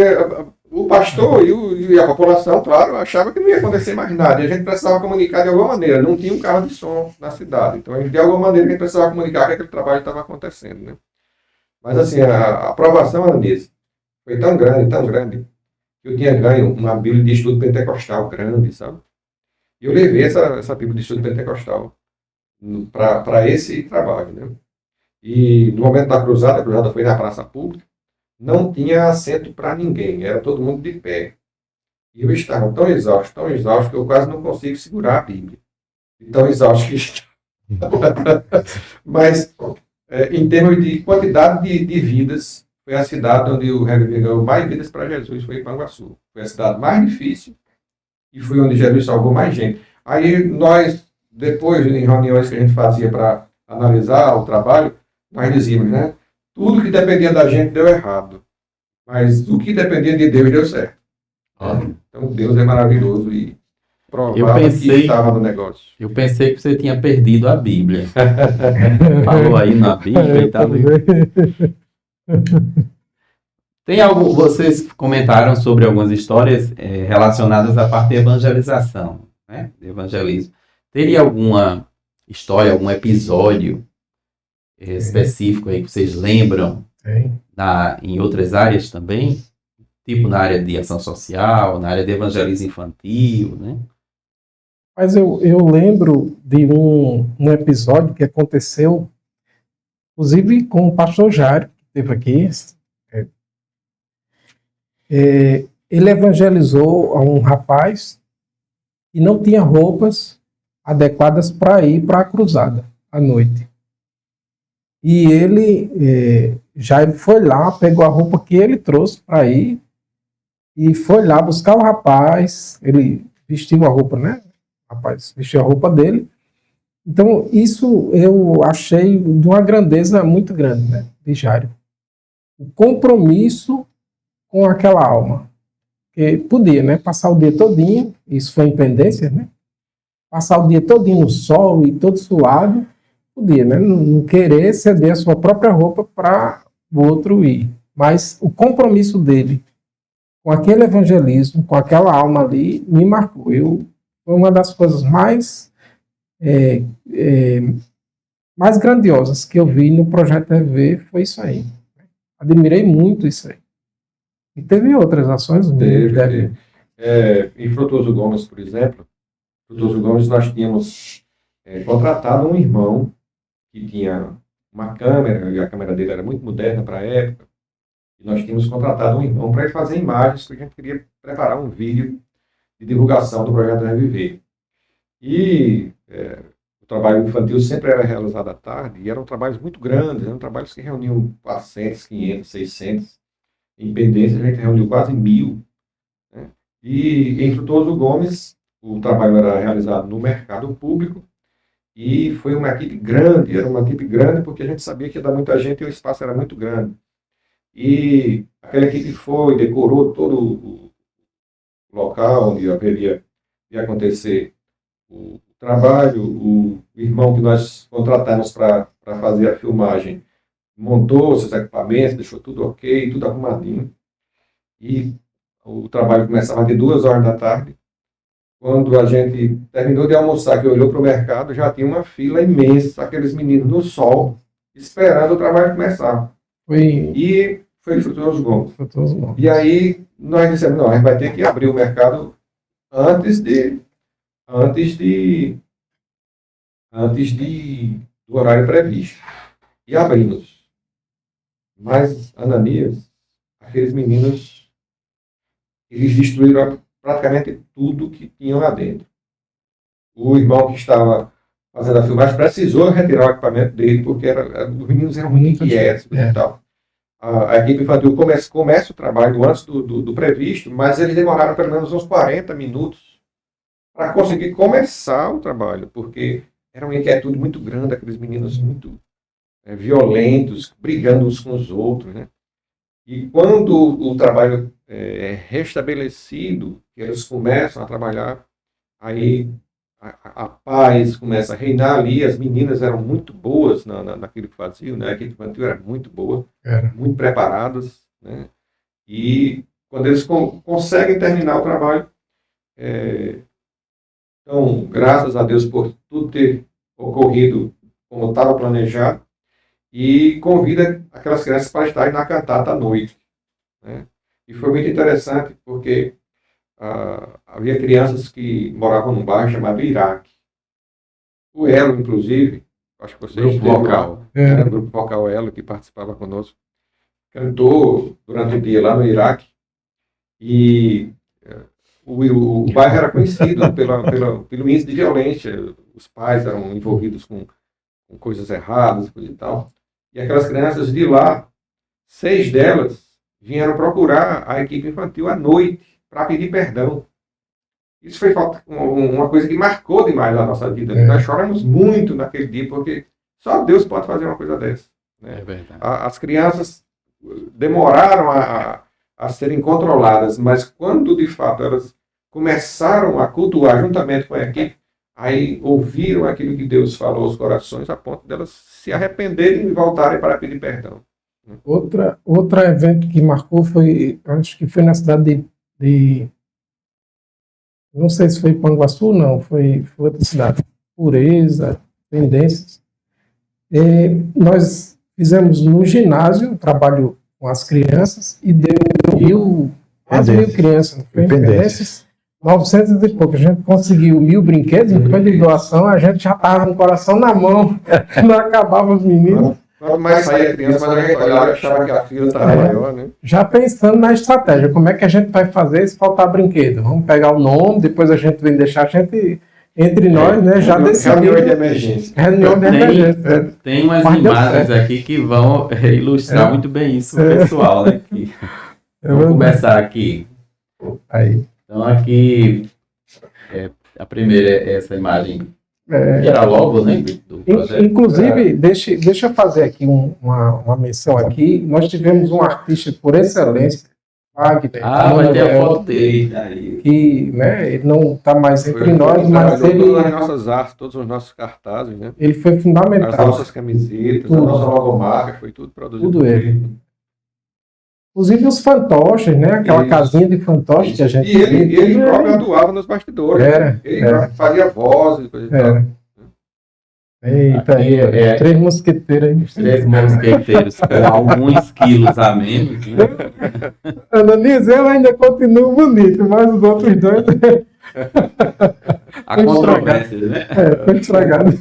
o pastor e a população, claro, achava que não ia acontecer mais nada. E a gente precisava comunicar de alguma maneira. Não tinha um carro de som na cidade. Então, de alguma maneira, a gente precisava comunicar que aquele trabalho estava acontecendo, né? Mas, assim, a aprovação, Ananias, foi tão grande, que eu tinha ganho uma Bíblia de estudo pentecostal grande, sabe? E eu levei essa Bíblia de estudo pentecostal para esse trabalho, né? E no momento da cruzada, a cruzada foi na praça pública, não tinha assento para ninguém, era todo mundo de pé. E eu estava tão exausto, que eu quase não consigo segurar a Bíblia. Tão exausto que estava. Mas, em termos de quantidade de vidas, foi a cidade onde o Reverendo ganhou mais vidas para Jesus, foi em Panguaçu. Foi a cidade mais difícil e foi onde Jesus salvou mais gente. Aí nós, depois, em reuniões que a gente fazia para analisar o trabalho, nós dizíamos, né? Tudo que dependia da gente deu errado. Mas o que dependia de Deus deu certo. Olha, Então Deus é maravilhoso e Eu provava pensei- que estava no negócio. eu pensei que você tinha perdido a Bíblia. Falou aí na Bíblia e tal. Tem algo, vocês comentaram sobre algumas histórias relacionadas à parte de evangelização, né? De evangelismo. Teria alguma história, algum episódio específico aí que vocês lembram Tem. em outras áreas também? Tipo na área de ação social, na área de evangelismo infantil, né? Mas eu lembro de um episódio que aconteceu, inclusive com o pastor Jairo, que esteve aqui. Ele evangelizou a um rapaz que não tinha roupas adequadas para ir para a cruzada à noite. E Jairo foi lá, pegou a roupa que ele trouxe para ir e foi lá buscar o rapaz. Ele vestiu a roupa, né? O rapaz vestiu a roupa dele. Então, isso eu achei de uma grandeza muito grande, né? De Jairo. O compromisso com aquela alma. Porque podia, né? Passar o dia todinho, isso foi impendência, né? Passar o dia todinho no sol e todo suado, podia, né? Não querer ceder a sua própria roupa para o outro ir. Mas o compromisso dele com aquele evangelismo, com aquela alma ali, me marcou. Foi uma das coisas mais grandiosas que eu vi no Projeto EV, foi isso aí. Admirei muito isso aí. E teve outras ações. Teve. Em Frutuoso Gomes, por exemplo, Frutuoso Gomes nós tínhamos contratado um irmão que tinha uma câmera, e a câmera dele era muito moderna para a época, e nós tínhamos contratado um irmão para fazer imagens, porque a gente queria preparar um vídeo de divulgação do Projeto Reviver. E o trabalho infantil sempre era realizado à tarde, e eram trabalhos muito grandes, eram trabalhos que reuniam 400, 500, 600. Em Pendência, a gente reuniu quase 1000. Né? E em Frutuoso Gomes, o trabalho era realizado no mercado público, e foi uma equipe grande, era uma equipe grande porque a gente sabia que ia dar muita gente e o espaço era muito grande. E aquela equipe decorou todo o local onde haveria de acontecer o trabalho. O irmão que nós contratamos para fazer a filmagem montou seus equipamentos, deixou tudo ok, tudo arrumadinho. E o trabalho começava de 2 horas da tarde. Quando a gente terminou de almoçar, que olhou para o mercado, já tinha uma fila imensa, aqueles meninos no sol, esperando o trabalho começar. E foi Frutuoso Gomes. E aí nós dissemos, não, a gente vai ter que abrir o mercado antes do horário previsto. E abrimos. Mas, Ananias, aqueles meninos, eles destruíram praticamente tudo que tinham lá dentro. O irmão que estava fazendo a filmagem precisou retirar o equipamento dele, porque os meninos eram muito inquietos e tal. A equipe infantil começa o trabalho antes do previsto, mas eles demoraram pelo menos uns 40 minutos para conseguir começar o trabalho, porque era uma inquietude muito grande, aqueles meninos muito violentos, brigando uns com os outros, né? E quando o trabalho é restabelecido, eles começam a trabalhar, aí a paz começa a reinar ali, as meninas eram muito boas naquilo que faziam, né? A equipe infantil era muito boa, muito preparadas, né? E quando eles conseguem terminar o trabalho, então, graças a Deus por tudo ter ocorrido como estava planejado, e convida aquelas crianças para estarem na cantata à noite. Né? E foi muito interessante, porque havia crianças que moravam num bairro chamado Iraque. O Elo, inclusive, acho que vocês Grupo vocal. Era o grupo vocal Elo, que participava conosco, cantou durante o dia lá no Iraque, e o bairro era conhecido pelo índice de violência. Os pais eram envolvidos com coisas erradas e tal. E aquelas crianças de lá, 6 delas vieram procurar a equipe infantil à noite para pedir perdão. Isso foi uma coisa que marcou demais a nossa vida. Nós choramos muito naquele dia, porque só Deus pode fazer uma coisa dessa. Né? É verdade. As crianças demoraram a a serem controladas, mas quando de fato elas começaram a cultuar juntamente com a equipe, aí ouviram aquilo que Deus falou aos corações, a ponto delas se arrependerem e voltarem para pedir perdão. Outro evento que marcou foi, acho que foi na cidade não sei se foi Panguaçu, não, foi outra cidade. Pureza, Tendências. Nós fizemos no ginásio um trabalho com as crianças e deu quase 1.000 crianças. Foi em Pendências, 900 e pouco. A gente conseguiu 1.000 brinquedos, depois de doação, a gente já estava com o coração na mão, não acabava os meninos. Quanto mais saía a criança, mais a gente olhava e achava que a fila estava maior, né? Já pensando na estratégia, como é que a gente vai fazer se faltar brinquedo? Vamos pegar o nome, depois a gente vem deixar a gente entre nós, né? Já decidiu. Reunião de emergência. Reunião de emergência. Tem umas Mas deu imagens certo. aqui que vão ilustrar muito bem isso, pessoal, né? Vamos começar aqui. Aí. Então, aqui, a primeira é essa imagem, que era logo, né, do projeto. Inclusive, deixa eu fazer aqui uma menção aqui. Nós tivemos um artista por excelência, Wagner. Vai ter a foto dele aí. Que, né, ele não está mais entre nós, mas todas as nossas artes, todos os nossos cartazes, né? ele foi As fundamental. nossas camisetas, Tudo. a nossa logomarca, foi tudo produzido. Tudo por ele. Inclusive os fantoches, né? Aquela Isso. casinha de fantoches que a gente E ele tudo próprio atuava nos bastidores. Era, Ele era. fazia vozes e coisa e tal. Era. Eita, Aqui aí, é- 3 mosqueteiros aí. 3 mosqueteiros com alguns quilos a menos, né? Ananias, eu ainda continuo bonito, mas os outros dois A controvérsia, né? foi estragado.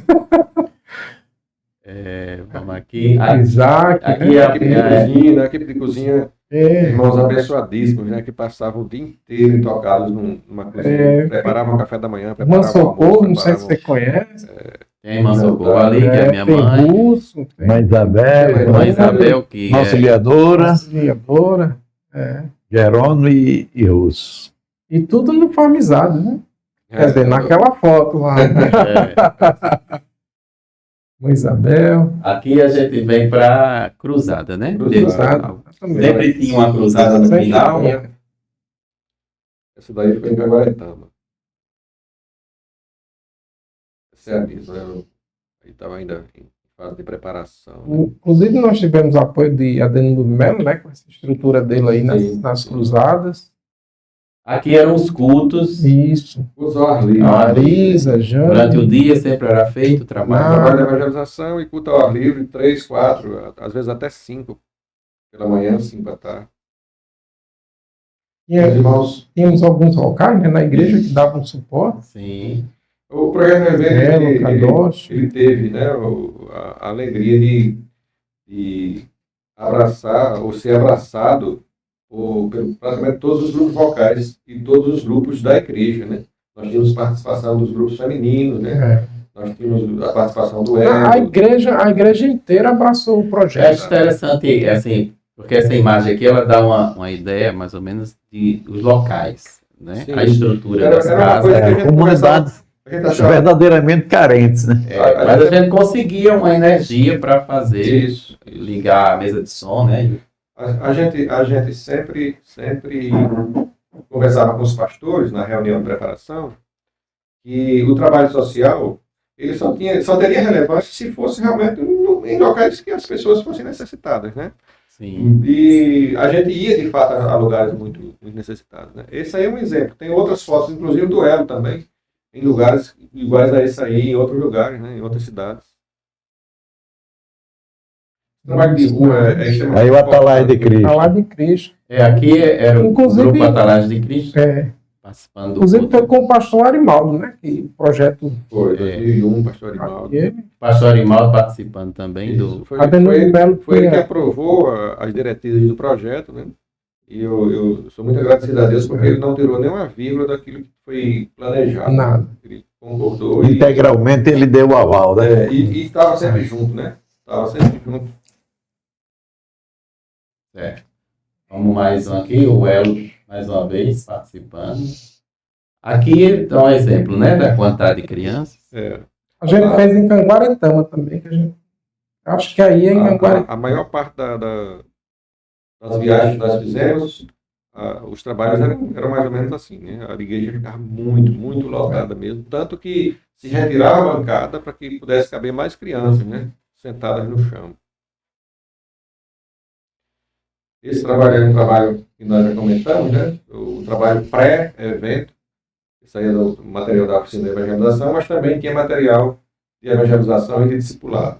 Vamos aqui. Isaac, Aqui né? é A equipe de cozinha, né? A equipe de cozinha, É, irmãos abençoadíssimos, né? Que passavam o dia inteiro intocados numa cozinha. Preparavam o café da manhã, Irmã preparavam o Socorro, almoço, não sei se você preparavam... conhece. Tem a irmã Socorro ali, que é minha tem mãe. Russo, tem Mãe Isabel, Irmã Isabel, que auxiliadora, auxiliadora, Jerônimo e Russo. e tudo uniformizado, né? Quer dizer, naquela foto lá. Mãe Isabel, aqui a gente vem para cruzada, né? Cruzada. Sempre tinha uma cruzada no Sempre final. tinha. Essa daí foi em Caguaretama. Essa é a mesma, né? Aí estava ainda em fase de preparação. Né? Inclusive, nós tivemos apoio de Adenildo Melo, né? Com essa estrutura dele aí Sim. nas cruzadas. Aqui eram os cultos. Isso. Os ao ar livre. Marisa, Jane. Durante o dia sempre era feito o trabalho. Trabalho de evangelização e culto ao ar livre, 3, 4, às vezes até 5 pela manhã, 5 à tarde. Os irmãos, Tínhamos alguns locais, né, na igreja que davam suporte. Sim. o projeto de evento, Cadoche. ele teve, né, a alegria de abraçar ou ser abraçado por praticamente todos os grupos vocais e todos os grupos da igreja, né? Nós tínhamos participação dos grupos femininos, né? Nós tínhamos a participação do A Elo. igreja inteira abraçou o Eu projeto. acho interessante, assim, porque essa imagem aqui, ela dá uma ideia, mais ou menos, dos locais, né? Sim. A estrutura Era das uma casas. coisa que a gente Comunidades A gente achava verdadeiramente carentes, né? Mas a gente conseguia uma energia para fazer, isso. ligar a mesa de som, né? A gente sempre conversava com os pastores na reunião de preparação que o trabalho social ele só teria relevância se fosse realmente em locais que as pessoas fossem necessitadas, né? Sim. E a gente ia, de fato, a lugares muito necessitados, né? Esse aí é um exemplo. Tem outras fotos, inclusive do Elo também, em lugares iguais a esse aí, em outros lugares, né? Em outras cidades. O trabalho de rua é extremamente Aí o Atalaia de importante. Cristo. Falar de Cristo. Aqui era o Inclusive- grupo Atalaias de Cristo, participando do Inclusive culto. foi com o pastor Arimaldo, né? Que o projeto. Foi, 2001, pastor Arimaldo. Ele, O pastor Arimaldo participando também Isso, do... foi, Adenildo foi ele- Melo foi ele que tinha- aprovou as diretrizes do projeto, né? E eu sou muito agradecido a Deus porque ele não tirou nenhuma vírgula daquilo que foi planejado. Nada. Ele concordou e Integralmente ele deu o aval, né? estava sempre junto, né? Estava sempre junto. Certo. Vamos mais um aqui, o Elo, mais uma vez, participando. Aqui está um exemplo, né, da quantidade de crianças. A gente fez em Canguaretama também. Acho que aí é em Canguaretama. A maior parte das viagens que nós fizemos os trabalhos eram mais ou menos assim, né? A igreja ficava muito, muito lotada mesmo, tanto que se retirava a bancada para que pudesse caber mais crianças, né? Sentadas no chão. Esse trabalho é um trabalho que nós já comentamos, né? O trabalho pré-evento, isso aí é do material da oficina de evangelização, mas também tinha material de evangelização e de discipulado.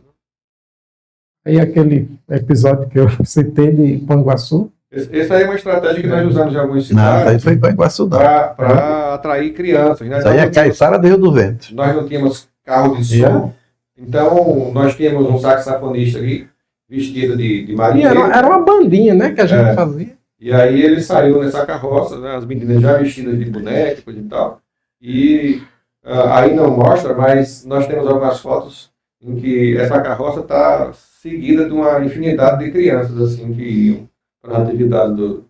Aí aquele episódio que eu citei de Panguaçu. Essa aí é uma estratégia que nós usamos em algumas Não, isso aí cidades foi para Iguaçu, não. para atrair crianças, né? Isso aí é Caiçara do Rio do Vento. Nós não tínhamos carro de som, Yeah. então nós tínhamos um saxofonista ali, vestido de E marinheiro. era uma bandinha, né, que a gente fazia. E aí ele saiu nessa carroça, né, as meninas já vestidas de boneca, coisa e tal. E aí não mostra, mas nós temos algumas fotos em que essa carroça está seguida de uma infinidade de crianças assim que iam para a atividade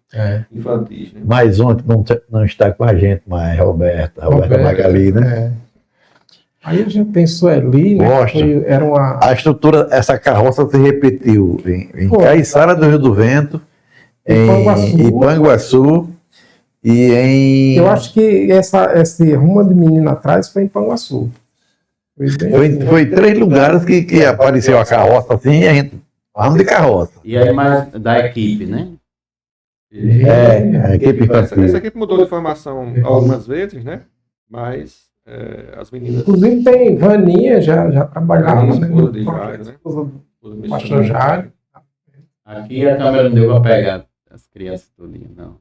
infantis. Né? Mais uma que não está com a gente, mas Roberta Magali, né? Aí a gente pensou ali, né? Mostra. Era uma. A estrutura, essa carroça se repetiu em Pô. Caiçara do Rio do Vento, em Panguaçu e em. Eu acho que esse rumo de menina atrás foi em Panguaçu. Foi 3 lugares que apareceu a carroça assim, e a gente. Vamos de carroça. E aí mais da equipe, né? A equipe infantil. Essa equipe mudou de formação algumas vezes, né? Mas as meninas. Inclusive tem Vaninha, já trabalhava, né? Esposa de Jairo, né? Esposa Os do pastor Jairo. Aqui a câmera não deu para pegar as crianças todinhas, não.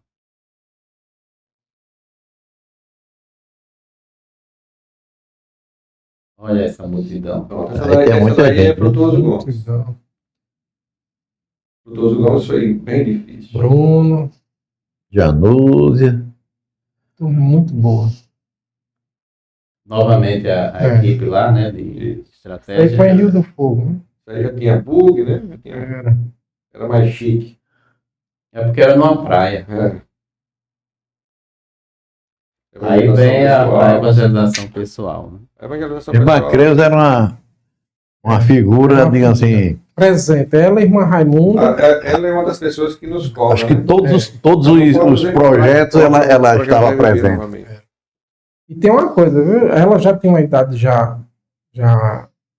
Olha essa multidão. Então, Aí tem muita daí é gente, Frutuoso Gomes. Frutuoso Gomes foi bem difícil. Bruno, Janúzia. turma muito boa. Novamente a equipe lá, né, de estratégia. Aí foi em Rio do Fogo, né? Aí já tinha bug, né? Era mais chique. É porque era numa praia. Aí Evangelização vem a pessoal. evangelização pessoal. Né? A evangelização Irmã pessoal. Creus era uma figura, digamos assim. Presente. Ela, irmã Raimunda. Ela é uma das pessoas que nos cobra. Acho que né? todos os projetos ela estava presente. Novamente. E tem uma coisa, viu? Ela já tem uma idade já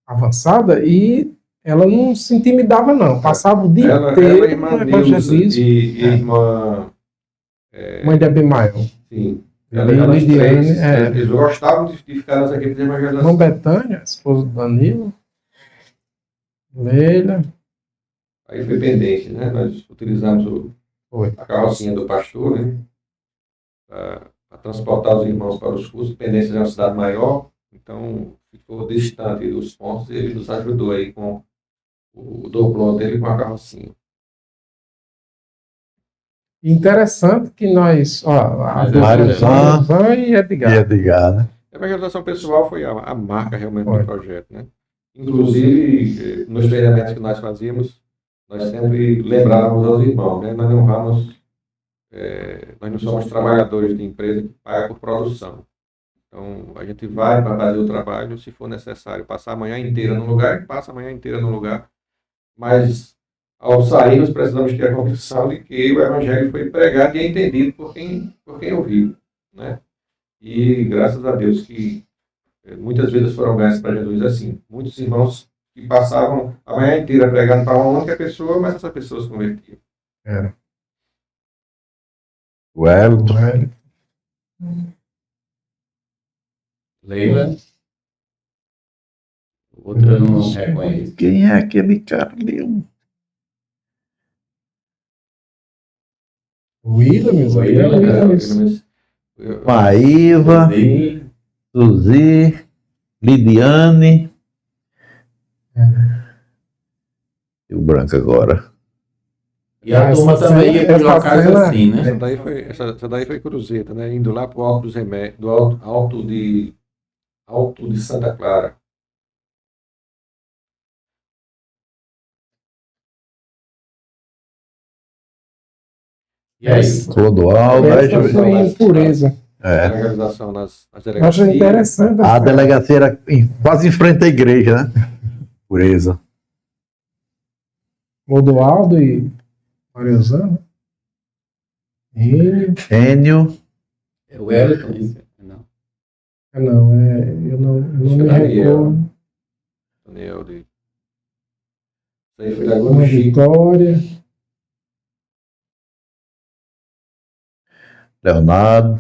avançada e ela não se intimidava, não. Passava o dia Ela inteiro é irmã no Nilza evangelismo. e irmã. Mãe de Abimael. Sim. E Elas Lidiane, três, eles gostavam de ficar nas equipes de Irmã evangelização. Betânia, esposa do Danilo. Leila. Aí foi pendente, né? Nós utilizamos a carrocinha do pastor, né? Para transportar os irmãos para os cursos. Pendência é uma cidade maior, então ficou distante dos pontos e ele nos ajudou aí com o doblô dele com a carrocinha. Interessante que nós. Mário Zan e Edgar. e Edgar, né? A evangelização pessoal foi a marca realmente Foi. do projeto, né? Inclusive, nos treinamentos que nós fazíamos, nós sempre lembrávamos aos irmãos, né? Nós não vamos, nós não somos trabalhadores de empresa que paga por produção. Então, a gente vai para fazer o trabalho, se for necessário, passar a manhã inteira no lugar, passa a manhã inteira no lugar, mas ao sairmos precisamos ter a convicção de que o evangelho foi pregado e é entendido por quem ouviu, né? E graças a Deus que muitas vezes foram ganhas para Jesus assim. Muitos irmãos que passavam a manhã inteira pregando para uma única pessoa, mas essa pessoa se convertia. Era. O Elton. Leila. Outra eu não reconheço. Quem é aquele cara ali? Williams. Maíva, Suzy, Lidiane. E o branco agora. E a turma também ia por locais assim, né? Essa daí foi Cruzeta, né? Indo lá para o Alto dos Remédios, Alto de Santa Clara. E aí? Clodoaldo. Essa foi em Pureza. É. A organização nas Eu delegacias. acho interessante. A delegacia era quase em frente à igreja, né? Pureza. Clodoaldo e Mariozano. Enio. É o Wellington, isso? Não. Eu não me recordo. Daniel de. Isso aí foi da Uma Chico. Vitória. Leonardo.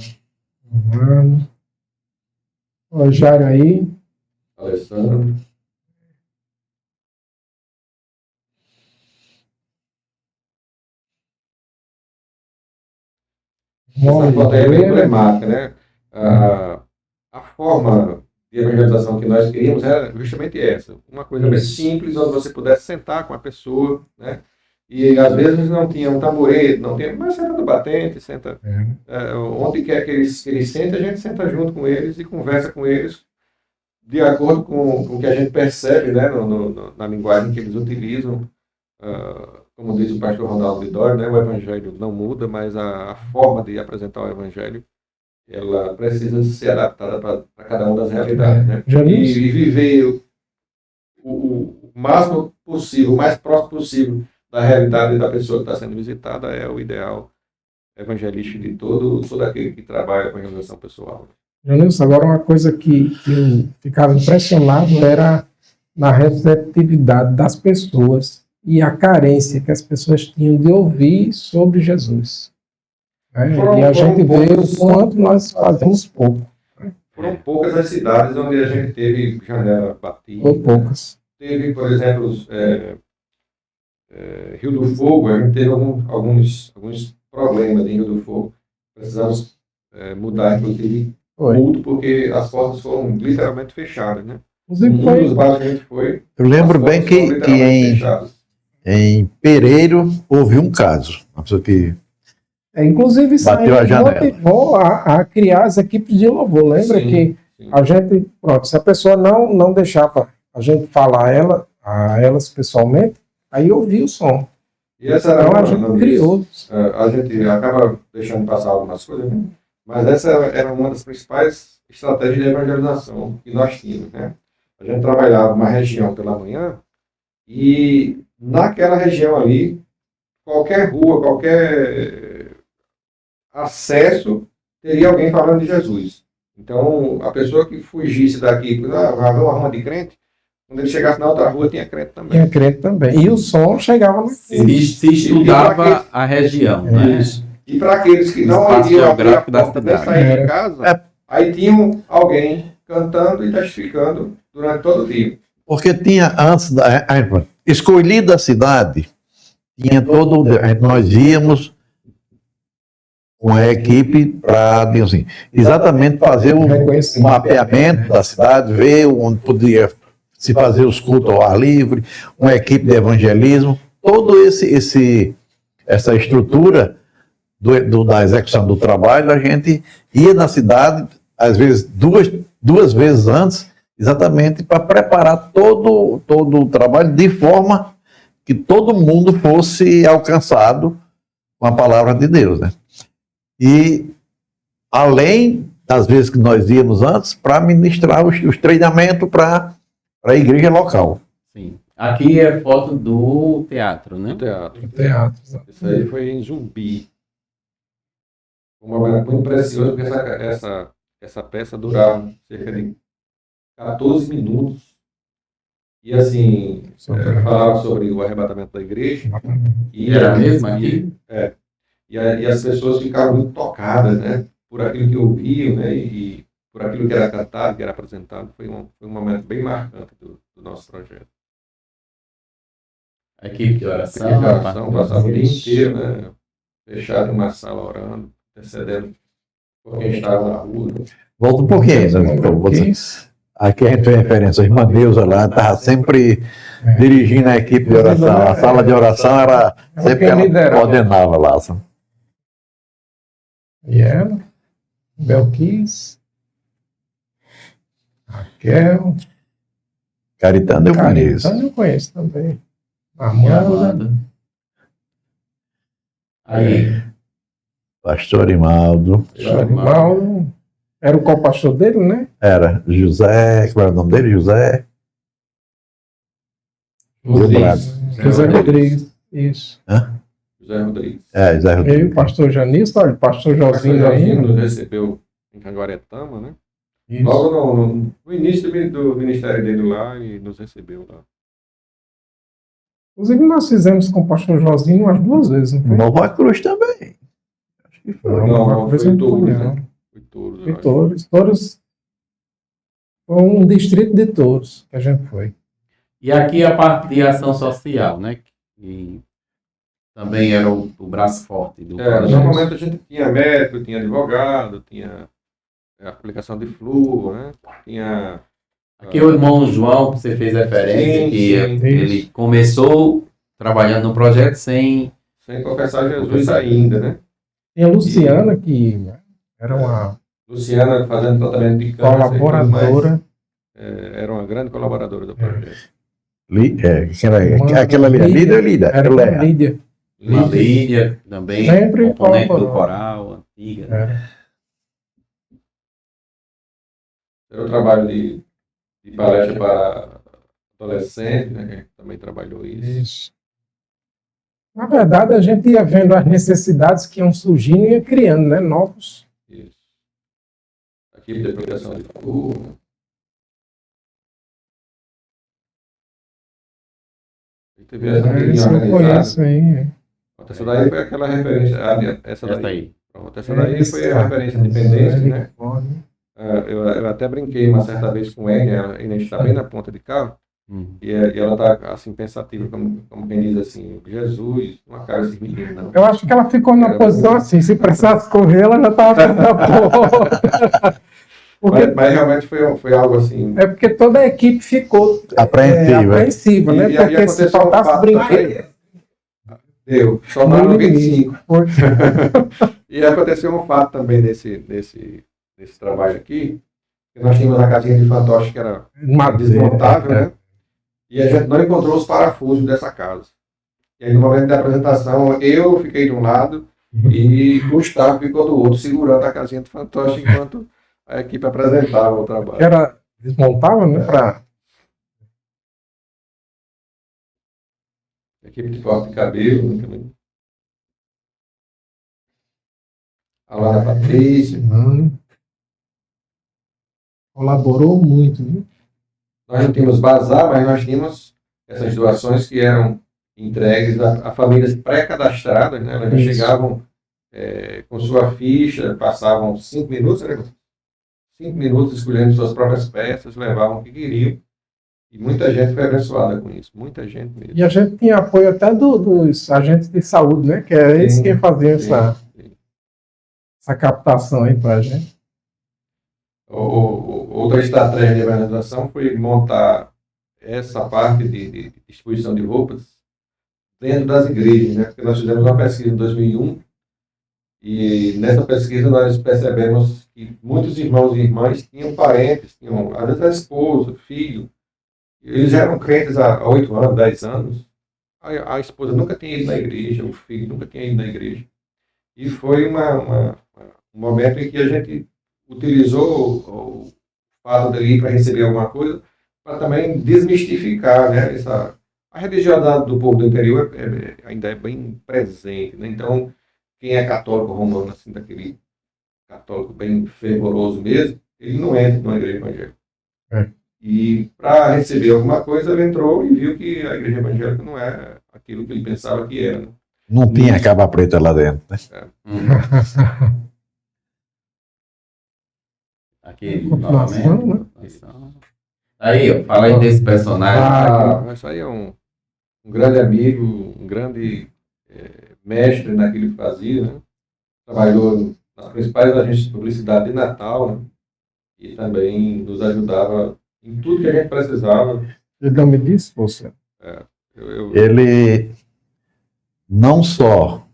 Rogério aí. Alessandro. Essa foto aí é bem emblemática, né? A forma de evangelização que nós queríamos era justamente essa. Uma coisa bem simples, onde você pudesse sentar com a pessoa, né? E às vezes não tinha um tamborete, não tinha, mas senta no batente, senta. Onde quer que eles sentem, a gente senta junto com eles e conversa com eles de acordo com o que a gente percebe, né? Na linguagem que eles utilizam. Como diz o pastor Ronaldo Lidório, né, o evangelho não muda, mas a forma de apresentar o evangelho, ela precisa ser adaptada para cada uma das realidades, né? E viver o máximo possível, o mais próximo possível da realidade da pessoa que está sendo visitada é o ideal evangelístico de todo aquele que trabalha com a evangelização pessoal. Janilson, agora uma coisa que eu ficava impressionado era na receptividade das pessoas e a carência que as pessoas tinham de ouvir sobre Jesus. E a gente vê o quanto nós fazemos pouco. Foram poucas as cidades onde a gente teve janela batida. Ou poucas. Teve, por exemplo, Rio do Fogo, a gente teve alguns problemas em Rio do Fogo. Precisamos mudar, inclusive, culto, porque as portas foram literalmente fechadas, né? Um dos bares que a gente foi. Eu lembro bem que em Pereiro houve um caso. Uma pessoa que inclusive isso bateu a janela. Motivou a criar as equipes de louvor. Lembra que a gente, pronto, se a pessoa não deixava a gente falar a elas pessoalmente, aí ouvia o som. E essa então a gente criou. A gente acaba deixando passar algumas coisas, né? Mas essa era uma das principais estratégias de evangelização que nós tínhamos, né? A gente trabalhava uma região pela manhã e naquela região ali, qualquer rua, qualquer acesso, teria alguém falando de Jesus. Então, a pessoa que fugisse daqui, vai ver uma rua de crente, quando ele chegasse na outra rua, tinha crente também. Tinha crente também. E o som chegava no se estudava a região, né? E para aqueles que não iriam abrir a porta de sair de casa, aí tinham alguém cantando e testificando durante todo o dia. Porque tinha antes, escolhida a cidade, tinha nós íamos com a equipe para, assim, exatamente fazer o mapeamento da cidade, ver onde podia se fazer os cultos ao ar livre, uma equipe de evangelismo, todo essa estrutura da execução do trabalho, a gente ia na cidade, às vezes duas vezes antes, exatamente para preparar todo o trabalho de forma que todo mundo fosse alcançado com a palavra de Deus, né? E além das vezes que nós íamos antes, para ministrar os treinamentos para a igreja local. Sim. Aqui é foto do teatro, né? Teatro. Isso aí foi em Zumbi. Um momento muito precioso, porque essa peça durava cerca de 14 minutos. E assim, falava sobre o arrebatamento da igreja. E era mesmo aqui? E as pessoas ficaram muito tocadas, né? Por aquilo que ouviam, né? E por aquilo que era cantado, que era apresentado. Foi um momento bem marcante do nosso projeto. A equipe de oração. Passava o dia inteiro, né? Fechado em uma sala orando, intercedendo por quem estava na rua. Né? Volta um pouquinho, né? Aqui a gente tem referência, a irmã Neuza lá estava sempre dirigindo a equipe de oração. A sala de oração era sempre ela coordenava lá. E ela, Belquis, Raquel, Caritano eu conheço. Caritano eu conheço também. Amanda. Aí. Pastor Imaldo. Era o co-pastor dele, né? Era José, como era o nome dele? José José Rodrigues. Isso. José Rodrigues. Zé E Rodrigues. o pastor Janice, olha, o pastor O pastor Josinho aí. Jorginho nos recebeu em Canguaretama, né? Isso. Logo no início do ministério dele lá, e nos recebeu lá. Inclusive, nós fizemos com o pastor Josinho umas 2 vezes, não foi? Nova Cruz também. Acho que foi. Não, uma vez foi não foi, Touros, não. né? Foi Touros, eu Foi acho. Touros. Touros foi um distrito de Touros que a gente foi. E aqui a parte de ação social, né? Que também era o braço forte do projeto. Normalmente a gente tinha médico, tinha advogado, tinha aplicação de flúor, né? Tinha... Aqui o irmão João, que você fez referência, Sim, que sim. ele começou trabalhando no projeto sem confessar Jesus ainda, né? Tem a Luciana, que era uma Luciana fazendo tratamento de câncer. colaboradora. Era uma grande colaboradora do projeto. Aquela ali, Lídia ou Lídia? Era uma Lídia. uma Lídia, também Sempre componente do colaborou. coral, antiga. Né? Era o trabalho de palestra para adolescentes, né? Que a gente também trabalhou isso. Isso. Na verdade, a gente ia vendo as necessidades que iam surgindo e ia criando, né? Novos. Isso. Equipe de proteção de flúor, né? E teve essa Isso eu organizada. conheço aí. Essa daí foi aquela referência. Essa Essa daí. aí. Pronto, essa daí foi a referência de pendência, né? Eu até brinquei uma certa vez com ele, ela está bem na ponta de carro, e ela está assim, pensativa, como quem diz assim, Jesus, uma cara desse menino, não. Eu acho que ela ficou na posição assim, se precisasse correr, ela já estava perto da porta. Porque, Mas realmente foi algo assim. é porque toda a equipe ficou apreensiva, né? E Porque se aconteceu faltasse fato brinquedo. também. Somaram 25. Foi. E aconteceu um fato também nesse trabalho aqui, que nós tínhamos a casinha de fantoche que era desmontável, né? E a gente não encontrou os parafusos dessa casa. E aí, no momento da apresentação, eu fiquei de um lado e Gustavo ficou do outro, segurando a casinha de fantoche enquanto a equipe apresentava o trabalho. Era desmontava, né? Equipe de corte de cabelo, né, também. A Lara Patrícia. Colaborou muito, viu? Nós não tínhamos bazar, mas nós tínhamos essas doações que eram entregues a famílias pré-cadastradas, né? Elas já chegavam com sua ficha, passavam 5 minutos, né? 5 minutos escolhendo suas próprias peças, levavam o que queriam. E muita gente foi abençoada com isso, muita gente mesmo. E a gente tinha apoio até dos agentes de saúde, né? Que é eles que faziam essa captação aí pra gente. Outra estratégia de evangelização foi montar essa parte de distribuição de roupas dentro das igrejas, né? Porque nós fizemos uma pesquisa em 2001 e nessa pesquisa nós percebemos que muitos irmãos e irmãs tinham parentes, tinham às vezes a esposa, filho, eles eram crentes há 8 anos, 10 anos, a esposa nunca tinha ido na igreja, o filho nunca tinha ido na igreja. E foi um momento em que a gente utilizou o fato dele ir para receber alguma coisa para também desmistificar, né? A religiosidade do povo do interior ainda é bem presente, né? Então, quem é católico romano, assim, daquele católico bem fervoroso mesmo, ele não entra numa igreja evangélica. E para receber alguma coisa, ele entrou e viu que a igreja evangélica não é aquilo que ele pensava que era. Né? Não tinha capa preta lá dentro, né? Aqui, novamente. Aí, eu falei desse personagem. Isso aí é um grande amigo, um grande mestre naquilo que fazia, né? Trabalhou nas principais agências de publicidade de Natal, né? E também nos ajudava em tudo que a gente precisava. Ele não me disse, você? Ele não só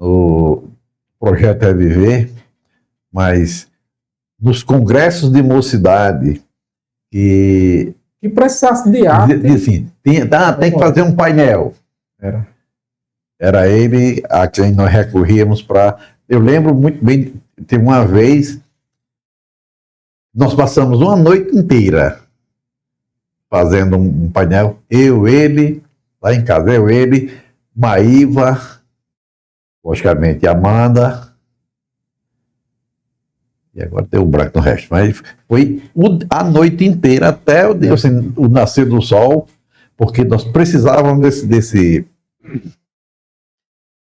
o projeto É Viver, mas nos congressos de mocidade que precisasse de arte. Assim, tem que fazer um painel. Era ele a quem nós recorríamos para. Eu lembro muito bem, teve uma vez, nós passamos uma noite inteira fazendo um painel, ele, lá em casa, ele, Maíva, logicamente Amanda, e agora tem o branco no resto, mas foi a noite inteira até o nascer do sol, porque nós precisávamos desse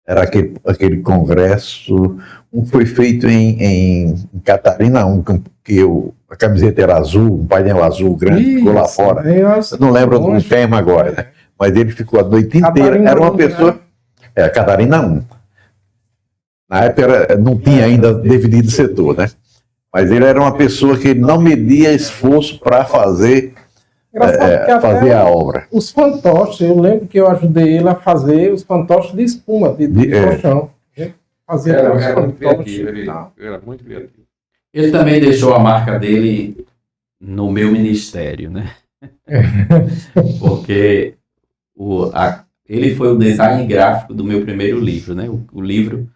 era aquele congresso, foi feito em Catarina 1, que a camiseta era azul, um painel azul grande, ficou lá fora. Eu não lembro do tema agora, né? Mas ele ficou a noite inteira. Catarina era uma pessoa. Catarina 1. Na época não tinha ainda dividido setor, né? Mas ele era uma pessoa que não media esforço para fazer a obra. Os fantoches, eu lembro que eu ajudei ele a fazer os fantoches de espuma, de colchão. Era muito criativo, era muito criativo. Ele também deixou a marca dele no meu ministério, né? Porque ele foi o design gráfico do meu primeiro livro, né? O livro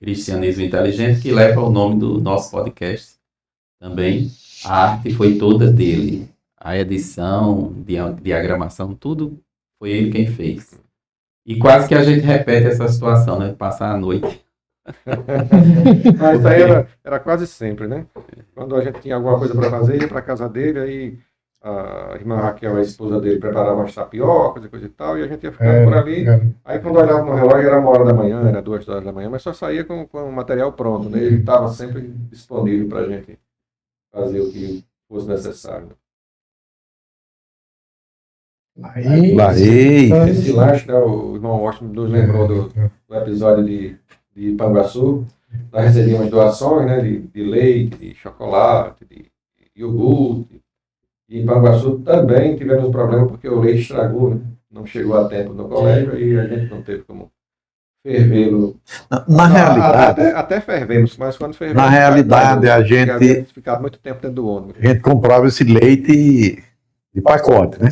Cristianismo Inteligente, que leva o nome do nosso podcast também. A arte foi toda dele. A edição, diagramação, tudo foi ele quem fez. E quase que a gente repete essa situação, né? Passar a noite. Mas isso aí era quase sempre, né? Quando a gente tinha alguma coisa para fazer, ia para casa dele, aí a irmã Raquel, a esposa dele, preparava umas tapiocas e coisa e tal, e a gente ia ficando por ali. Aí quando olhava no relógio, era 1h da manhã, era 2h da manhã, mas só saía com o material pronto, né? Ele estava sempre disponível para a gente fazer o que fosse necessário. Esse lanche, né, o irmão Washington nos lembrou do episódio de Panguaçu. Nós recebíamos doações, né, de leite, de chocolate, de iogurte. E em Panguaçu também tivemos problema porque o leite estragou, né? Não chegou a tempo no colégio e a gente não teve como fervê-lo. Na realidade... Até fervemos, mas quando fervemos... Na realidade, a gente... ficado muito tempo dentro do ônibus. A gente comprava esse leite de pacote, né?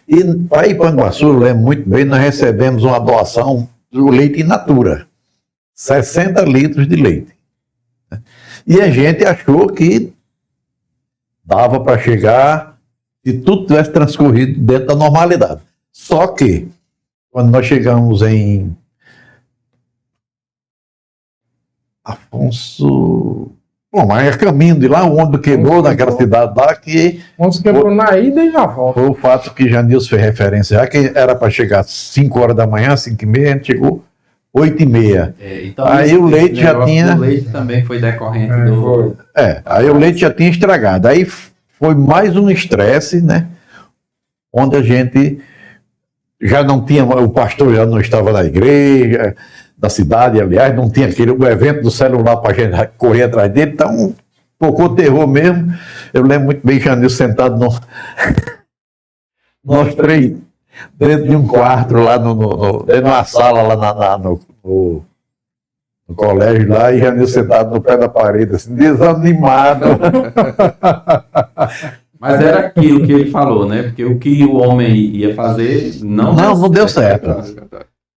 E para Ipanguaçu, eu lembro muito bem, nós recebemos uma doação do leite in natura. 60 litros de leite. E a gente achou que dava para chegar se tudo tivesse transcorrido dentro da normalidade. Só que, quando nós chegamos em Afonso... Bom, mas é caminho de lá, o ônibus quebrou naquela cidade lá que... O ônibus quebrou na ida e na volta. Foi o fato que Janilson fez referência, já que era para chegar às 5h da manhã, 5h30, a gente chegou 8h30. Então aí o leite já tinha... O leite também foi decorrente do... aí o leite já tinha estragado. Aí foi mais um estresse, né? Onde a gente já não tinha... O pastor já não estava na igreja... da cidade, aliás, não tinha o evento do celular para a gente correr atrás dele, então tocou terror mesmo. Eu lembro muito bem Janil sentado nós três dentro de um quarto lá dentro de uma sala lá no colégio lá, e Janil sentado no pé da parede, assim, desanimado. Mas era aquilo que ele falou, né? Porque o que o homem ia fazer não deu certo.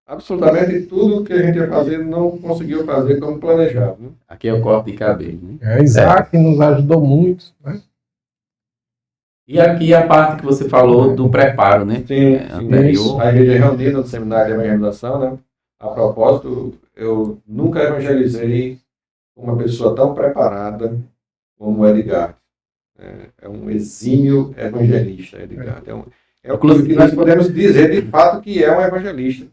Absolutamente tudo que a gente ia fazer não conseguiu fazer como planejado. Né? Aqui é o corte de cabelo. Né? Isaac nos ajudou muito. Né? E aqui a parte que você falou do preparo, né? Sim, anterior. A igreja reunida no seminário de evangelização, né? A propósito, eu nunca evangelizei uma pessoa tão preparada como o Edgar. É um exímio evangelista, Edgar. É o que nós podemos dizer de fato que é um evangelista.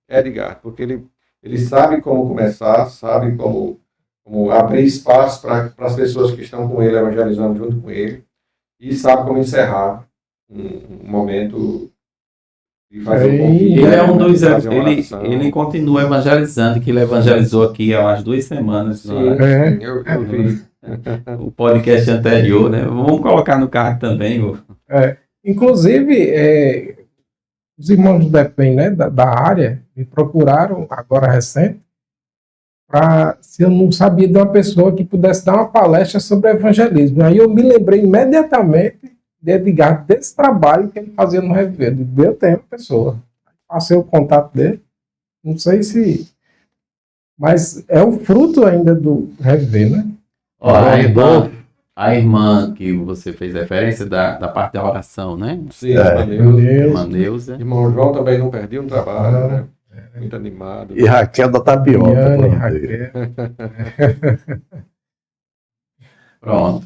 Edgar, porque ele sabe como começar, sabe como abrir espaço para as pessoas que estão com ele, evangelizando junto com ele, e sabe como encerrar um momento de fazer um convite. Ele é um dos... Ele continua evangelizando, que ele evangelizou aqui há umas 2 semanas. Sim, eu vi. O podcast anterior, né? Vamos colocar no card também. Inclusive, os irmãos do DEPEN, né, da área, me procuraram, agora recente, se eu não sabia de uma pessoa que pudesse dar uma palestra sobre evangelismo. Aí eu me lembrei imediatamente de Edgar, desse trabalho que ele fazia no Reviver. Eu tenho uma pessoa. Passei o contato dele. Não sei se... Mas é o fruto ainda do Reviver, né? A irmã que você fez referência da parte da oração, né? Sim, Irmã Neuza. Irmão João também não perdia um trabalho, né? muito animado. E Raquel da Tapioca. Diane, pronto. Raquel. Pronto.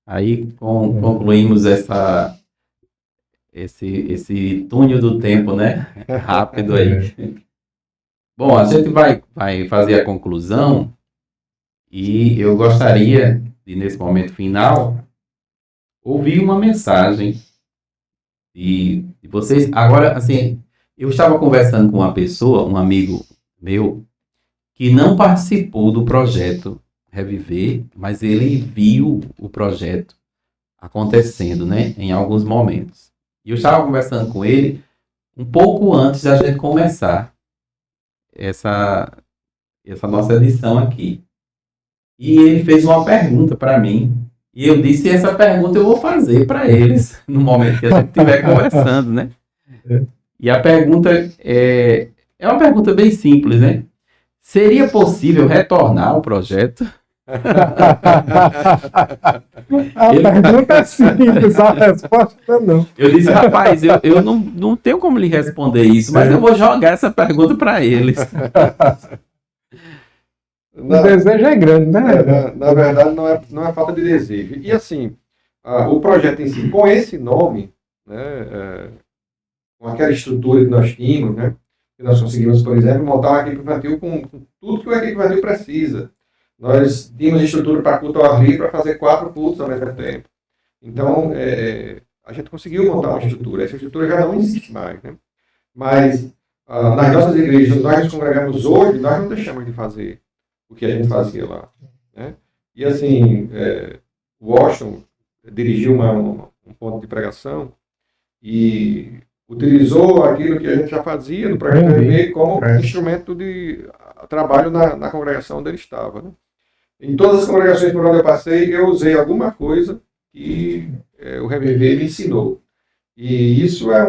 Aí concluímos esse túnel do tempo, né? Rápido aí. Bom, a gente vai fazer a conclusão e eu gostaria de, nesse momento final, ouvir uma mensagem de vocês. Agora, assim, eu estava conversando com uma pessoa, um amigo meu, que não participou do projeto Reviver, mas ele viu o projeto acontecendo, né, em alguns momentos. E eu estava conversando com ele um pouco antes da gente começar essa nossa edição aqui. E ele fez uma pergunta para mim. E eu disse, essa pergunta eu vou fazer para eles no momento que a gente estiver conversando, né? E a pergunta é uma pergunta bem simples, né? Seria possível retornar ao projeto? A pergunta é simples, a resposta não. Eu disse, rapaz, eu não tenho como lhe responder isso, mas eu vou jogar essa pergunta para eles. O desejo é grande, né? Na verdade, não é falta de desejo. E assim, o projeto em si, com esse nome, né, com aquela estrutura que nós tínhamos, né, que nós conseguimos, por exemplo, montar uma equipe infantil com tudo que uma equipe infantil precisa. Nós tínhamos estrutura para culto ao ar livre, para fazer 4 cultos ao mesmo tempo. Então, a gente conseguiu montar uma estrutura. Essa estrutura já não existe mais, né? Mas, nas nossas igrejas, nós nos congregamos hoje, nós não deixamos de fazer o que a gente fazia lá, né? E assim, o Washington dirigiu um ponto de pregação e utilizou aquilo que a gente já fazia no projeto Reviver como instrumento de trabalho na congregação onde ele estava, né? Em todas as congregações por onde eu passei, eu usei alguma coisa que o Reviver me ensinou. E isso é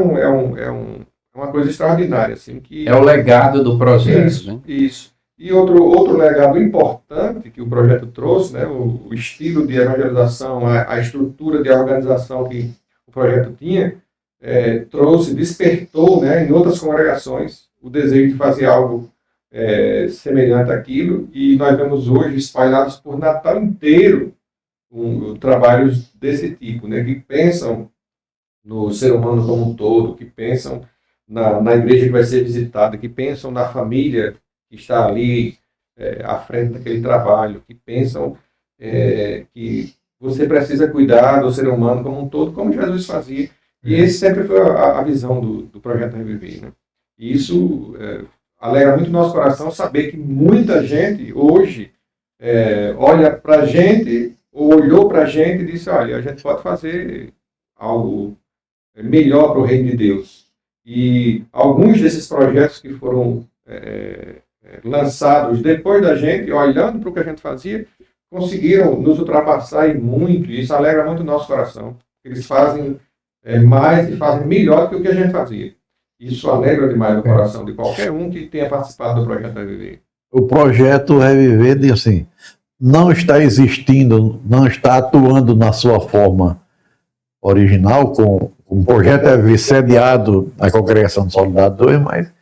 uma coisa extraordinária, assim, que é o legado do projeto, isso, né? Isso. E outro legado importante que o projeto trouxe, né, o estilo de evangelização, a estrutura de organização que o projeto tinha, despertou, né, em outras congregações o desejo de fazer algo semelhante àquilo, e nós vemos hoje espalhados por Natal inteiro trabalhos desse tipo, né, que pensam no ser humano como um todo, que pensam na igreja que vai ser visitada, que pensam na família que está ali à frente daquele trabalho, que pensam que você precisa cuidar do ser humano como um todo, como Jesus fazia. E esse sempre foi a visão do projeto Reviver, né? E isso alegra muito o nosso coração saber que muita gente hoje olha para a gente, ou olhou para a gente e disse, olha, a gente pode fazer algo melhor para o reino de Deus. E alguns desses projetos que foram lançados depois da gente, olhando para o que a gente fazia, conseguiram nos ultrapassar e muito, e isso alegra muito o nosso coração. Eles fazem mais e fazem melhor do que o que a gente fazia. Isso alegra demais o coração de qualquer um que tenha participado do projeto Reviver. O projeto Reviver, assim, não está existindo, não está atuando na sua forma original, com o projeto Reviver sediado na Congregação de Soledade 2, mas,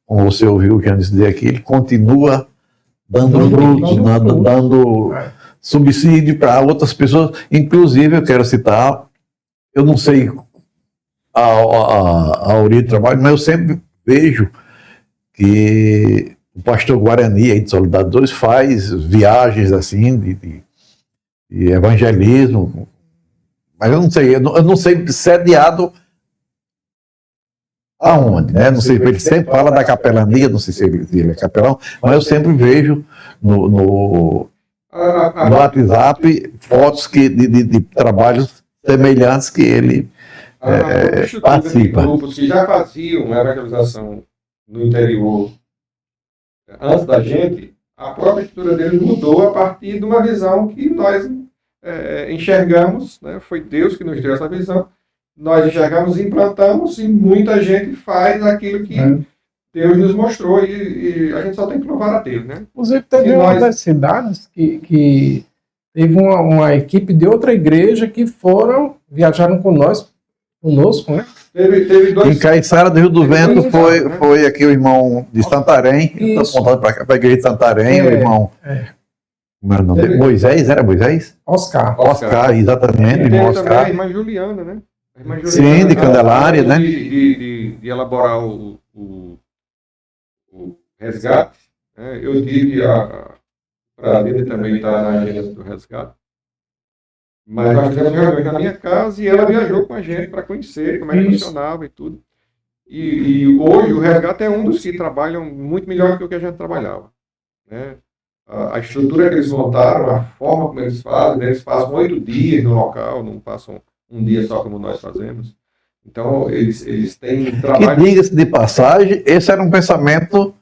como você ouviu o que eu disse aqui, ele continua dando frutos, dando subsídio para outras pessoas. Inclusive, eu quero citar, eu não sei a origem do trabalho, mas eu sempre vejo que o pastor Guarani, aí de Soledade 2, faz viagens assim de evangelismo, mas eu não sei sediado aonde, né? Não sei, ele sempre fala da capelania, não sei se ele é capelão, mas eu sempre vejo no WhatsApp fotos de trabalhos semelhantes que ele participa. Grupos que já faziam evangelização no interior antes da gente, a própria estrutura deles mudou a partir de uma visão que nós enxergamos, né? Foi Deus que nos deu essa visão. Nós enxergamos e implantamos, e muita gente faz aquilo que Deus nos mostrou, e a gente só tem que louvar a Deus, né? Inclusive, teve uma das cidades que teve uma equipe de outra igreja que viajaram conosco, né? Teve Em dois. Caiçara do Rio do Vento Isso, foi, né? foi aqui o irmão de Santarém, Isso. montado para a igreja de Santarém, o irmão. Como era o nome dele? Moisés, era Moisés? Oscar. Oscar, exatamente, E irmão teve também a Oscar. irmã Juliana, né? A irmã Sim, de Candelária, antes né? De elaborar o resgate, né? Eu tive o prazer de também estar na agenda do resgate. Mas nós fizemos reuniões na minha casa e ela viajou com a gente para conhecer como é que Isso. funcionava e tudo. E hoje o resgate é um dos que trabalham muito melhor do que o que a gente trabalhava, né? A estrutura que eles montaram, a forma como eles fazem, eles passam 8 dias no local, não passam um dia só como nós fazemos. Então, eles têm Que trabalho. diga-se de passagem, esse era um pensamento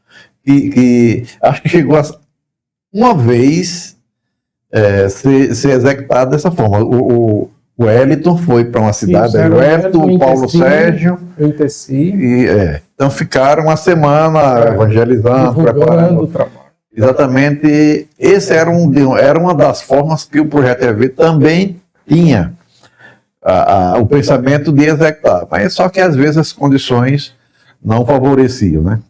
que acho que chegou a uma vez ser executado dessa forma. O Wellington foi para uma cidade, Isso, aí era o o Wellington, o Wellington, Paulo Intestino. Sérgio, Eu teci, então ficaram uma semana evangelizando, divulgando preparando. o trabalho. Exatamente, esse era uma das formas que o Projeto EV também tinha o pensamento de executar, mas só que às vezes as condições não favoreciam, né?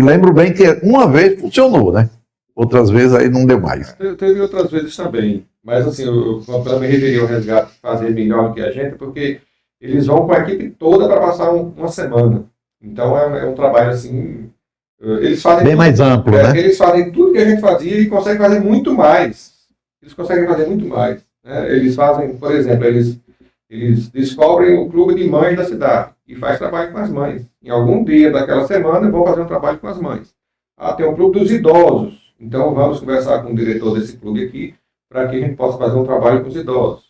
Lembro bem que uma vez funcionou, né? Outras vezes aí não deu mais. Teve outras vezes também, mas assim, quando me referi ao resgate fazer melhor do que a gente, porque eles vão com a equipe toda para passar uma semana. Então é um trabalho assim, eles fazem Bem tudo, mais amplo, né? eles fazem tudo que a gente fazia e conseguem fazer muito mais. Eles conseguem fazer muito mais, né? Eles fazem, por exemplo, eles descobrem o clube de mães da cidade e faz trabalho com as mães. Em algum dia daquela semana, vão fazer um trabalho com as mães. Tem um clube dos idosos. Então, vamos conversar com o diretor desse clube aqui, para que a gente possa fazer um trabalho com os idosos.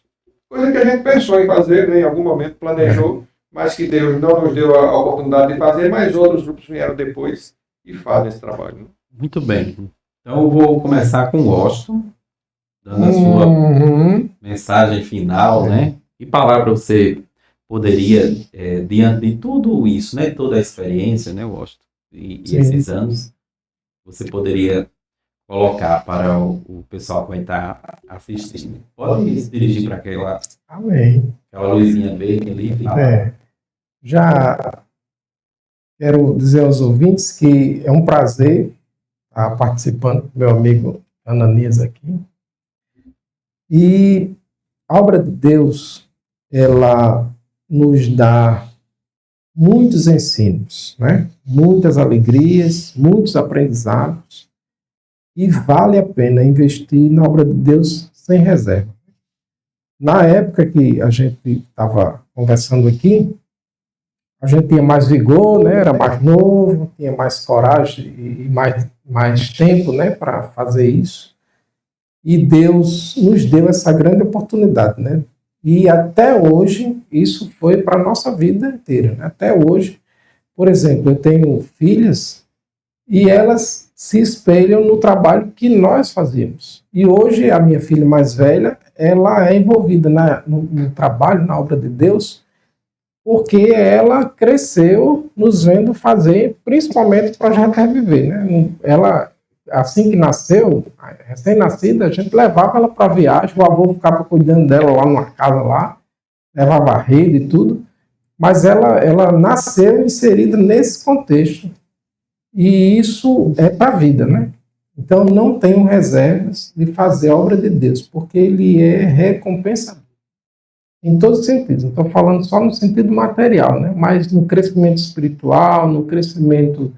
Coisa que a gente pensou em fazer, né, em algum momento planejou, mas que Deus não nos deu a oportunidade de fazer, mas outros grupos vieram depois e fazem esse trabalho. Né? Muito bem. Então eu vou começar com o Washington, dando a sua mensagem final, né? Que palavra você poderia, diante de tudo isso, né? Toda a experiência, né, Washington? E esses anos, você poderia colocar para o pessoal que vai estar assistindo. Pode se dirigir para aquela luzinha verde ali. Já quero dizer aos ouvintes que é um prazer estar participando com meu amigo Ananias aqui. E a obra de Deus, ela nos dá muitos ensinos, né? Muitas alegrias, muitos aprendizados. E vale a pena investir na obra de Deus sem reserva. Na época que a gente estava conversando aqui, a gente tinha mais vigor, né? Era mais novo, tinha mais coragem e mais tempo, né? Para fazer isso. E Deus nos deu essa grande oportunidade, né? E até hoje, isso foi para a nossa vida inteira. Né? Até hoje, por exemplo, eu tenho filhas e elas se espelham no trabalho que nós fazíamos. E hoje a minha filha mais velha, ela é envolvida no trabalho, na obra de Deus, porque ela cresceu nos vendo fazer, principalmente o Projeto Reviver. Né? Ela, assim que nasceu, recém-nascida, a gente levava ela para viagem, o avô ficava cuidando dela lá numa casa lá, levava a rede e tudo, mas ela nasceu inserida nesse contexto. E isso é para a vida, né? Então, não tenho reservas de fazer a obra de Deus, porque Ele é recompensador. Em todos os sentidos. Não estou falando só no sentido material, né? Mas no crescimento espiritual, no crescimento...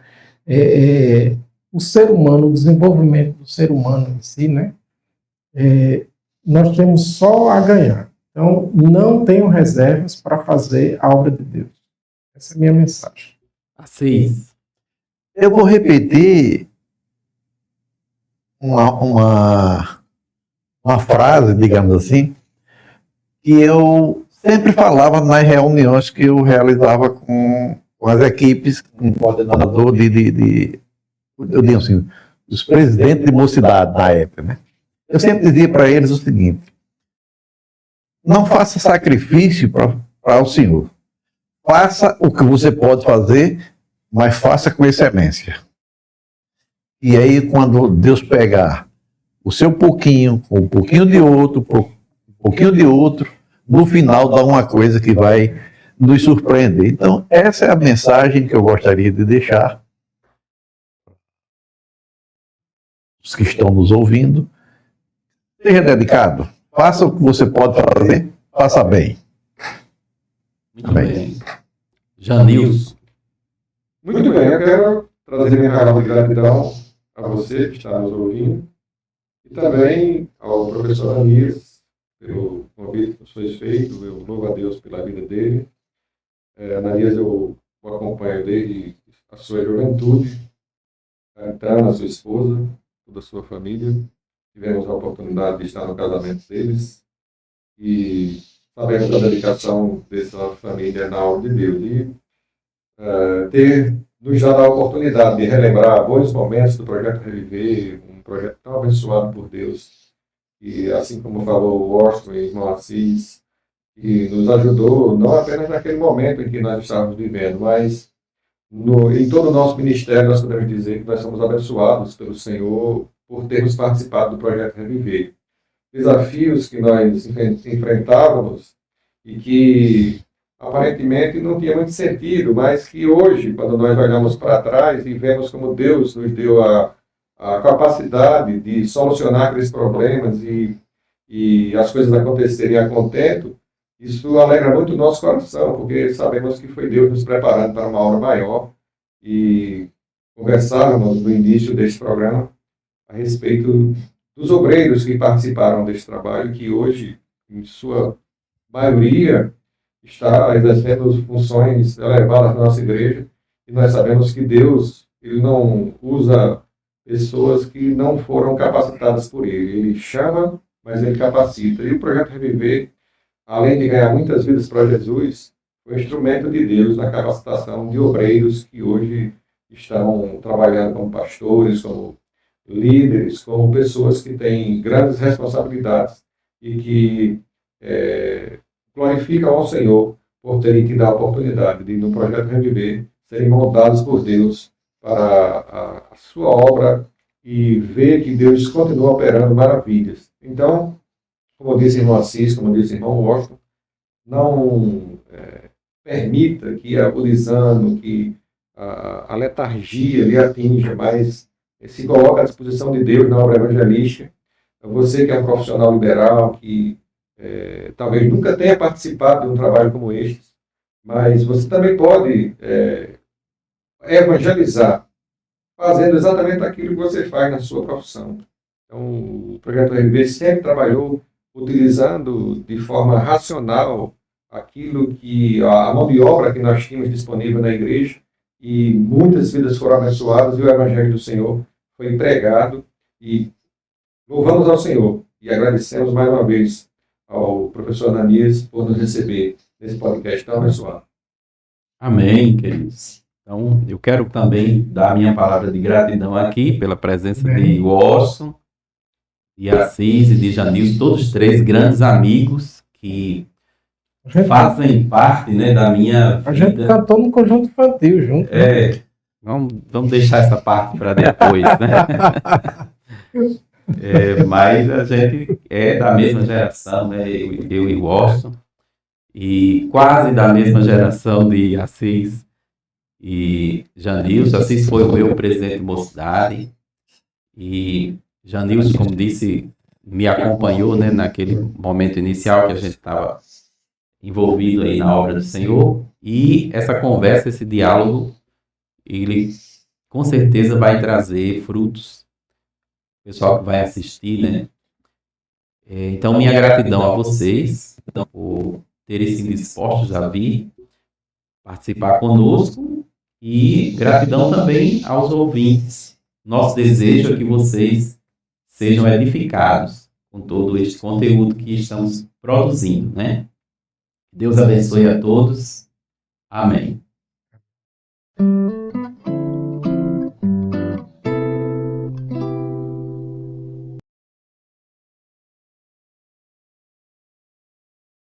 o ser humano, o desenvolvimento do ser humano em si, né? Nós temos só a ganhar. Então, não tenho reservas para fazer a obra de Deus. Essa é a minha mensagem. Assim. Eu vou repetir uma frase, digamos assim, que eu sempre falava nas reuniões que eu realizava com as equipes, com o coordenador eu digo assim, dos presidentes de mocidade na época, né? Eu sempre dizia para eles o seguinte: não faça sacrifício para o Senhor. Faça o que você pode fazer, mas faça com excelência. E aí, quando Deus pegar o seu pouquinho, um pouquinho de outro, no final dá uma coisa que vai nos surpreender. Então, essa é a mensagem que eu gostaria de deixar os que estão nos ouvindo. Seja dedicado, faça o que você pode fazer, faça bem. Muito bem. Janilson. Muito bem, eu quero trazer minha palavra de gratidão a você que está nos ouvindo e também ao professor Anias pelo convite que nos foi feito. Eu louvo a Deus pela vida dele. Ananias, eu o acompanho desde a sua juventude, a sua esposa, toda a sua família. Tivemos a oportunidade de estar no casamento deles e sabemos da dedicação dessa família na obra de Deus. E ter nos dado a oportunidade de relembrar bons momentos do Projeto Reviver, um projeto tão abençoado por Deus, e assim como falou o Washington e o irmão Assis, que nos ajudou não apenas naquele momento em que nós estávamos vivendo, mas em todo o nosso ministério nós podemos dizer que nós somos abençoados pelo Senhor por termos participado do Projeto Reviver. Desafios que nós enfrentávamos e que aparentemente não tinha muito sentido, mas que hoje, quando nós olhamos para trás e vemos como Deus nos deu a capacidade de solucionar aqueles problemas e as coisas acontecerem a contento, isso alegra muito o nosso coração, porque sabemos que foi Deus nos preparando para uma obra maior. E conversávamos no início deste programa a respeito dos obreiros que participaram deste trabalho, que hoje, em sua maioria, está exercendo funções elevadas na nossa igreja, e nós sabemos que Deus, Ele não usa pessoas que não foram capacitadas por Ele. Ele chama, mas Ele capacita. E o Projeto Reviver, além de ganhar muitas vidas para Jesus, foi um instrumento de Deus na capacitação de obreiros que hoje estão trabalhando como pastores, como líderes, como pessoas que têm grandes responsabilidades e que glorificam ao Senhor por terem tido a oportunidade de, no Projeto Reviver, serem moldados por Deus para a sua obra e ver que Deus continua operando maravilhas. Então, como disse o irmão Assis, como disse o irmão Washington, não permita que o desânimo, que a letargia lhe atinja, mas se coloque à disposição de Deus na obra evangelística. Você que é um profissional liberal, que talvez nunca tenha participado de um trabalho como este, mas você também pode evangelizar, fazendo exatamente aquilo que você faz na sua profissão. Então, o Projeto Reviver sempre trabalhou utilizando de forma racional aquilo que a mão de obra que nós tínhamos disponível na igreja, e muitas vidas foram abençoadas e o Evangelho do Senhor foi pregado, e louvamos ao Senhor e agradecemos mais uma vez ao professor Ananias por nos receber nesse podcast tão abençoado. Amém, queridos. Então, eu quero também dar a minha palavra de gratidão aqui pela presença de Washington, de Assis e de Janilson, todos três grandes amigos que fazem parte, né, da minha vida. A gente cantou no conjunto infantil junto. Vamos deixar essa parte para depois, né? Mas a gente é da mesma geração, né? Eu e Washington, e quase da mesma geração de Assis e Janilson. Assis foi o meu presidente de mocidade, e Janilson, como disse, me acompanhou, né, naquele momento inicial que a gente estava envolvido aí na obra do Senhor. E essa conversa, esse diálogo, ele com certeza vai trazer frutos. O pessoal que vai assistir, né? Então, minha gratidão a vocês por terem sido dispostos a vir participar conosco, e gratidão também aos ouvintes. Nosso desejo é que vocês sejam edificados com todo este conteúdo que estamos produzindo, né? Deus abençoe a todos. Amém.